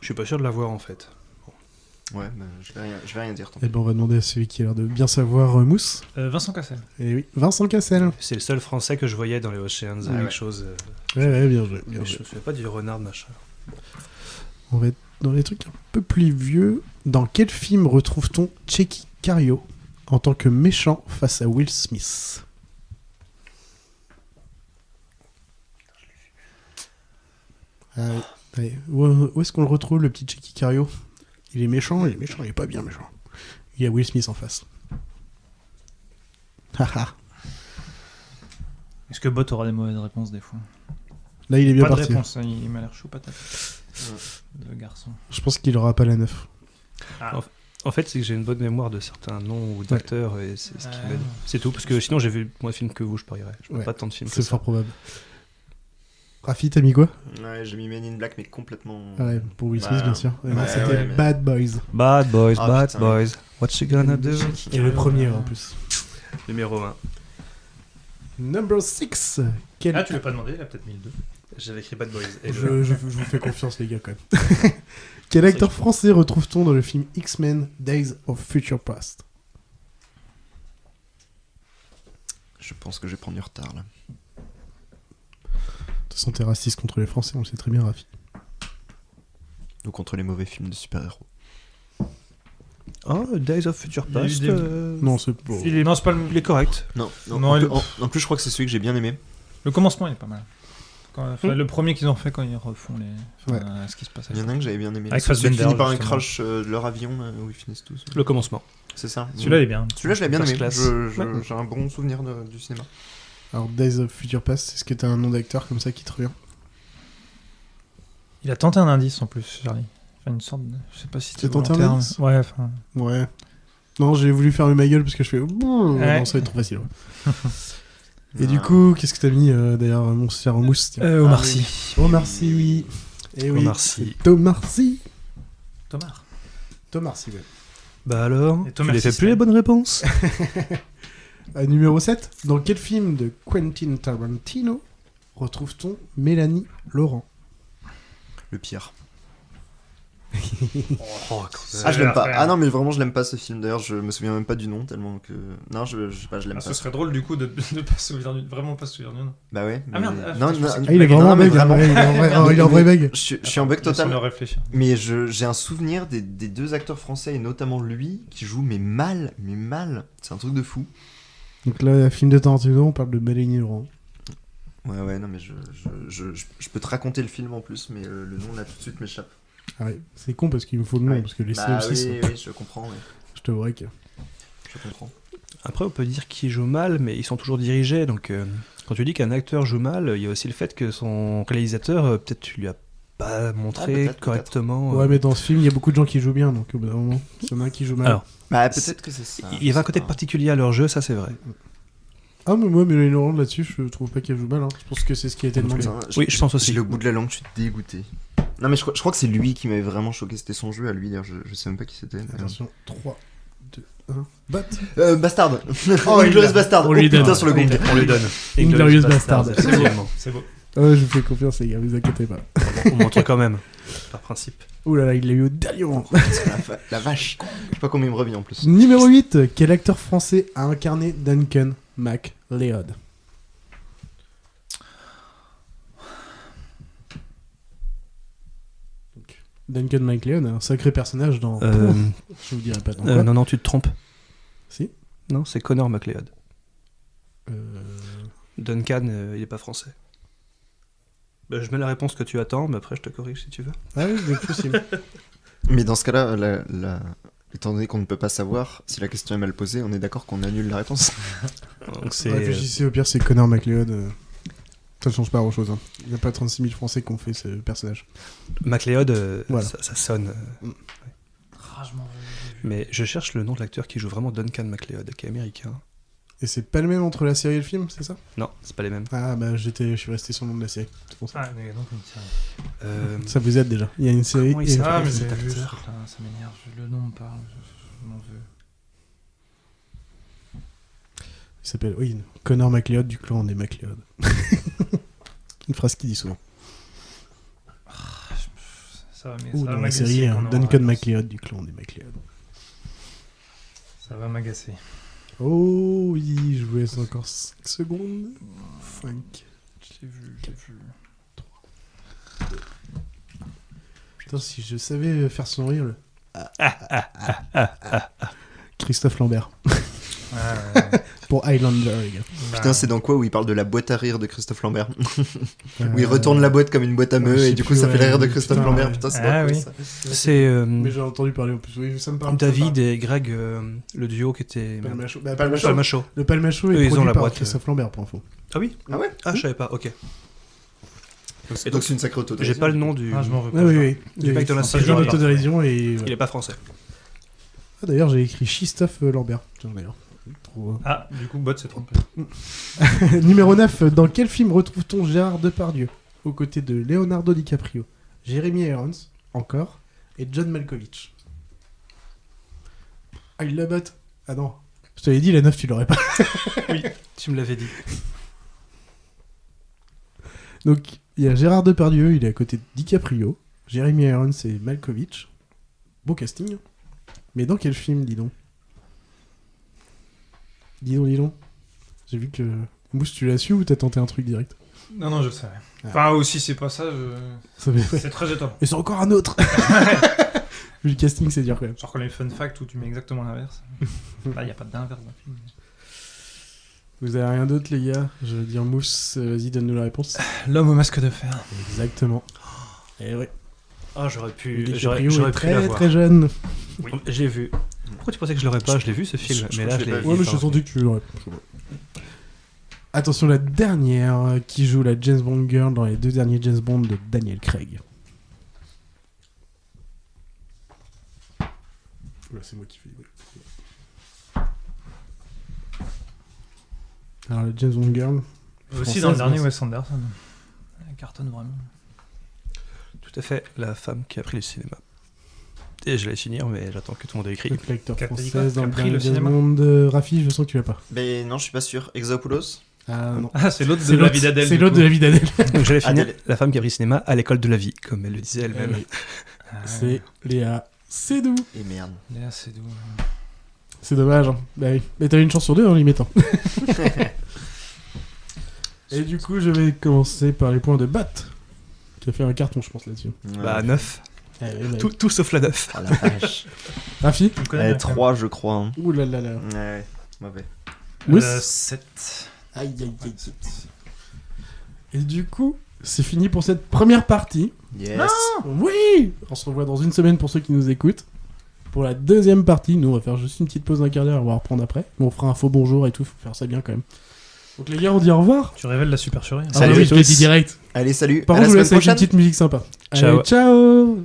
Je suis pas sûr de l'avoir en fait. Bon. Ouais, bah, je vais rien dire. Et ben on va demander à celui qui a l'air de bien savoir, Mousse. Vincent Cassel. Et oui, Vincent Cassel. C'est le seul français que je voyais dans les Oceans, quelque chose. Ouais, bien joué. Je me souviens pas du renard machin. On va être dans les trucs un peu plus vieux. Dans quel film retrouve-t-on Checky Cario en tant que méchant face à Will Smith? Allez. Où est-ce qu'on le retrouve, le petit Checky Cario? Il est méchant, il est pas bien méchant. Il y a Will Smith en face. Haha. Est-ce que Bot aura des mauvaises réponses des fois? Là, il est bien pas parti. De réponse, il m'a l'air chaud patate. Le garçon. Je pense qu'il aura pas la 9. En fait, c'est que j'ai une bonne mémoire de certains noms ou d'acteurs et c'est ce qui m'aide. C'est tout, parce que sinon j'ai vu moins de films que vous, je parierais. Je vois pas tant de films que ça. C'est fort probable. Rafi, t'as mis quoi? Ouais, j'ai mis Men in Black, mais complètement. Ouais, pour Will Smith, bien sûr. C'était Bad Boys. Bad Boys, Bad Boys. What you gonna do? Et le premier en plus. Numéro 1. Number 6. Tu l'as pas demandé, il a peut-être mis le 2. J'avais écrit Bad Boys. Et je vous fais confiance, les gars, quand même. Quel acteur français retrouve-t-on dans le film X-Men Days of Future Past? je pense que je vais prendre du retard là. De toute façon, t'es raciste contre les Français, on le sait très bien, Rafi. Ou contre les mauvais films de super-héros. Oh, Days of Future Past. Non, c'est pas. Il est correct. Non, Non, en plus, je crois que c'est celui que j'ai bien aimé. Le commencement, il est pas mal. Le premier qu'ils ont fait quand ils refont ce qui se passe. Il y en a un que j'avais bien aimé. Avec Celui qui Fassbender, finit par un justement. crash de leur avion où ils finissent tous. Le commencement. C'est ça. Celui-là, il est bien. Celui-là, je l'ai bien First aimé. class. J'ai un bon souvenir du cinéma. Alors, Days of Future Past, est-ce que t'as un nom d'acteur comme ça qui te revient? Il a tenté un indice en plus, Charlie. Enfin, une sorte de... Je sais pas si T'as tenté un indice? Ouais, enfin... Ouais. Non, j'ai voulu fermer ma gueule parce que je fais... Non, ça va être trop facile. Ouais. Et du coup, qu'est-ce que t'as mis d'ailleurs, mon cher Mousse? Omar Sy. Omar Sy, oui. Et oui, Omar Sy. Omar Sy. Thomas Sy, ouais. Bah alors, Et tu Thomas les fais Sy, plus les bonnes réponses? Numéro 7. Dans quel film de Quentin Tarantino retrouve-t-on Mélanie Laurent? Le pire. Ah, je l'aime pas. Ah non, mais vraiment, je l'aime pas ce film. D'ailleurs, je me souviens même pas du nom tellement que. Non, je sais pas, je l'aime pas. Ce serait drôle du coup de pas se souvenir vraiment pas se souvenir du nom. Bah ouais. Ah merde. Non, il est vraiment bug. Il est en vrai bug. Je suis en bug total. Réfléchir. Mais j'ai un souvenir des deux acteurs français et notamment lui qui joue mais mal. C'est un truc de fou. Donc là, film de Tarantino, on parle de Mélanie Laurent. Ouais, non, mais je peux te raconter le film en plus, mais le nom là tout de suite m'échappe. Ah ouais, c'est con parce qu'il me faut le nom, parce que les synopsis... Oui, je comprends, ouais. Je te vois que... Je comprends. Après, on peut dire qu'ils jouent mal, mais ils sont toujours dirigés, donc quand tu dis qu'un acteur joue mal, il y a aussi le fait que son réalisateur, peut-être tu lui as pas montré correctement... Ouais, mais dans ce film, il y a beaucoup de gens qui jouent bien, donc au bout d'un moment, il y en a un qui joue mal. Alors, peut-être que c'est ça. Il y avait un côté particulier à leur jeu, ça c'est vrai. Ah, mais moi, Mélanie Laurent, là-dessus, je trouve pas qu'elle joue mal. Hein. Je pense que c'est ce qui a été demandé. Oui, je pense aussi. J'ai le bout de la langue, je suis dégoûté. Non, mais je crois que c'est lui qui m'avait vraiment choqué. C'était son jeu à lui, d'ailleurs. Je sais même pas qui c'était. Attention, 3, 2, 1. Bastard. Oh, Inglourious Bastard. On lui donne. Putain, sur le gong. On lui donne. Inglourious Bastard. C'est beau. Je vous fais confiance, les gars, vous inquiétez pas. On montre quand même, par principe. Ouh là là, il l'a eu au dernier moment. La vache. Je sais pas combien il me revient en plus. Numéro 8. Quel acteur français a incarné Duncan MacLeod? Duncan MacLeod, un sacré personnage dans... Je vous dirai pas dans quoi. Non, tu te trompes. Si? Non, c'est Connor MacLeod. Duncan, il est pas français. Bah, je mets la réponse que tu attends, mais après je te corrige si tu veux. Ah oui, c'est possible. Mais dans ce cas-là, étant donné qu'on ne peut pas savoir, si la question est mal posée, on est d'accord qu'on annule la réponse. Donc c'est... Réfléchissez, au pire, c'est Connor MacLeod. Ça ne change pas grand-chose. Hein. Il n'y a pas 36 000 Français qui ont fait ce personnage. MacLeod, voilà. ça sonne. Ouais. Mais je cherche le nom de l'acteur qui joue vraiment Duncan MacLeod, qui est américain. Et c'est pas le même entre la série et le film, c'est ça? Non, c'est pas les mêmes. Ah bah je suis resté sur le nom de la série. C'est pour ça. Ah, mais donc une série. Ça vous aide déjà. Il y a une série. Comment il s'appelle, Ah, mais cet c'est vu, acteur ça m'énerve. Le nom me parle. Je m'en veux. Il s'appelle, oui, Connor MacLeod du clan des MacLeod. Une phrase qu'il dit souvent. Ça va, mais Ou ça va dans la m'agacer série, qu'on aura Duncan réponse. MacLeod du clan des MacLeod. Ça va m'agacer. Oh oui, je vous laisse encore 5 secondes. 5. J'ai vu. 3. Putain, si je savais faire son rire, le... Christophe Lambert. Pour Highlander, les gars. Putain, c'est dans quoi où il parle de la boîte à rire de Christophe Lambert où il retourne la boîte comme une boîte à meux et du coup ça fait le rire de Christophe Lambert. Putain, c'est dans quoi ça? C'est Mais j'ai entendu parler en plus. Oui, ça me parle. David et Greg, le duo qui était... Palmacho. Palmacho. Le Palmacho Eux, est ils ont produit la par boîte. Christophe Lambert, pour info. Ah oui? Ah ouais? Ah, je savais pas, ok. Donc c'est une sacrée autodérision. J'ai pas le nom du... Ah, je m'en veux pas. Oui. Du mec de la série. C'est une autodérision et... Il est pas français. Ah, d'ailleurs, j'ai écrit Christophe Lambert. Tiens, d'ailleurs. Trop... Ah, du coup, Bot s'est trompé. Numéro 9. Dans quel film retrouve-t-on Gérard Depardieu aux côtés de Leonardo DiCaprio, Jeremy Irons, encore, et John Malkovich? Ah, il la botte. Ah non. Je t'avais dit, la 9, tu l'aurais pas. Oui, tu me l'avais dit. Donc, il y a Gérard Depardieu, il est à côté de DiCaprio, Jeremy Irons et Malkovich. Beau casting. Mais dans quel film, dis donc? Dis donc. J'ai vu que Mousse, tu l'as su ou t'as tenté un truc direct? Non, je le savais. Enfin, aussi, c'est pas ça, c'est très étonnant. Et c'est encore un autre. Vu le casting, c'est dur quand même. Genre quand les fun facts où tu mets exactement l'inverse. Là, y a pas d'inverse dans le film. Vous avez rien d'autre, les gars? Je veux dire, Mousse, vas-y, donne-nous la réponse. L'homme au masque de fer. Exactement. Et ouais. Ah, j'aurais pu très, l'avoir. très jeune. Oui. J'ai vu. Pourquoi tu pensais que je l'aurais pas? Je l'ai vu ce film, mais là je l'ai. Ouais, mais je sentais que tu l'aurais. Attention, la dernière qui joue la James Bond Girl dans les 2 derniers James Bond de Daniel Craig. Oula, c'est moi qui fais. Ouais. Alors, la James Bond Girl. Aussi dans le dernier Wes Anderson. Elle cartonne vraiment. Tout à fait, la femme qui a pris le cinéma. Et je vais finir, mais j'attends que tout le monde ait écrit. Donc l'acteur française dans le dernier James Bond. Rafi, je sens que tu l'as pas. Mais non, je suis pas sûr. Exopoulos? Ah non. Ah, c'est l'autre de la vie d'Adèle. C'est l'autre de la vie d'Adèle. Donc j'allais finir, la femme qui a pris le cinéma à l'école de la vie, comme elle le disait elle-même. Oui. C'est Léa Seydoux. Et merde. Léa Seydoux. C'est dommage. Hein. Bah oui. Mais t'as eu une chance sur 2 en l'y mettant. Et du coup, je vais commencer par les points de Bat, qui a fait un carton, je pense, là-dessus. Ouais. Bah 9. Tout sauf la 9. Oh la vache. Rafi? 3, je crois. Hein. Ouh là là là. Ouais, mauvais. Mousse 7. Aïe aïe aïe. Et du coup, c'est fini pour cette première partie. Yes. Oui. On se revoit dans une semaine pour ceux qui nous écoutent. Pour la deuxième partie, nous on va faire juste une petite pause d'un quart d'heure, on va reprendre après. Mais on fera un faux bonjour et tout, faut faire ça bien quand même. Donc les gars, on dit au revoir. Tu révèles la supercherie. Ah oui, je l'ai dit direct. Allez, salut. Par contre, je vous laisse avec une petite musique sympa. Ciao. Allez, ciao.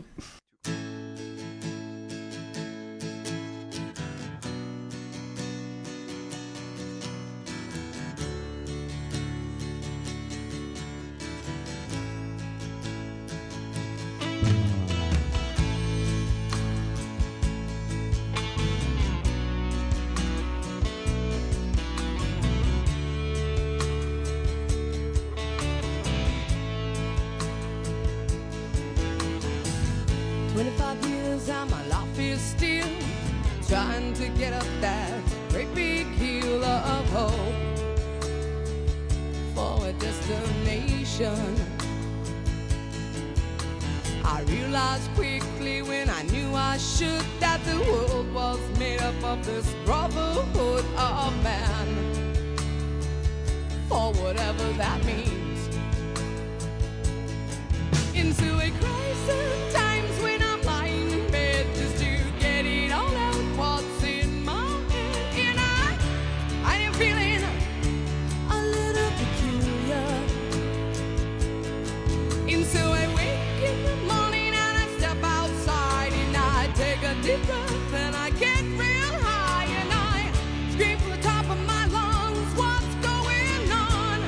Trying to get up that great big hill of hope for a destination. I realized quickly when I knew I should that the world was made up of this brotherhood of man, for whatever that means. Into a crisis times when I'm lying in bed just to get it all out what's in my head, and I am feeling a little peculiar. And so I wake in the morning and I step outside and I take a deep breath and I get real high and I scream from the top of my lungs, what's going on?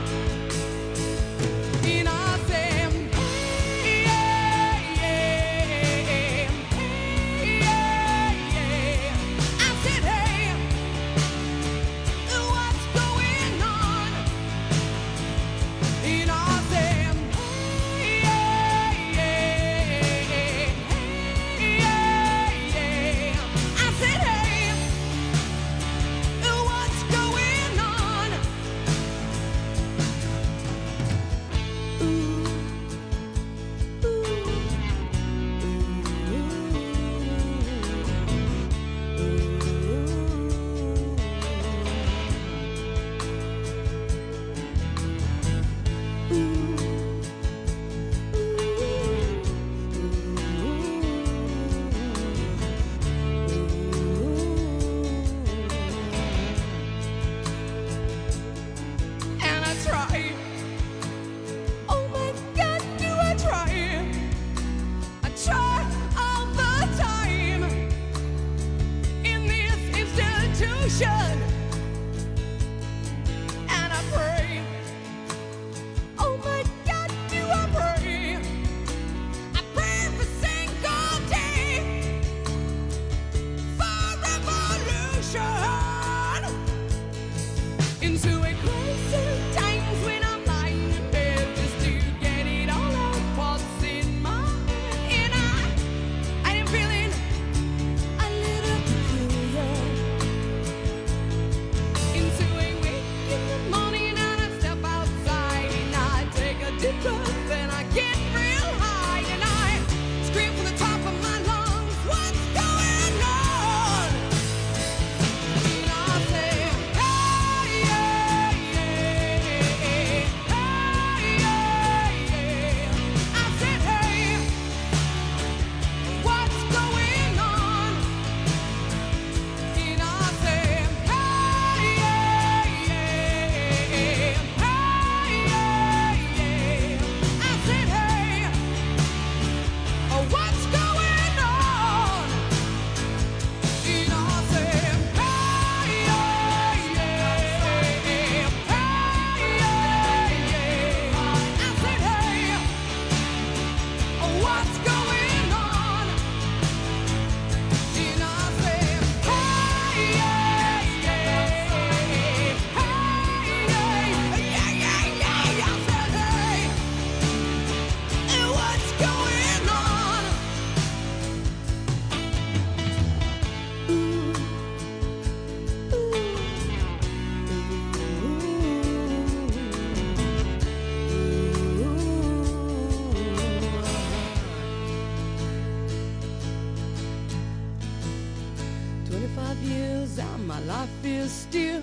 and my life is still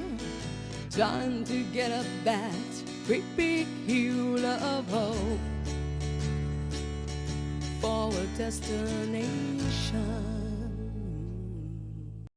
trying to get up that great big hill of hope for a destination.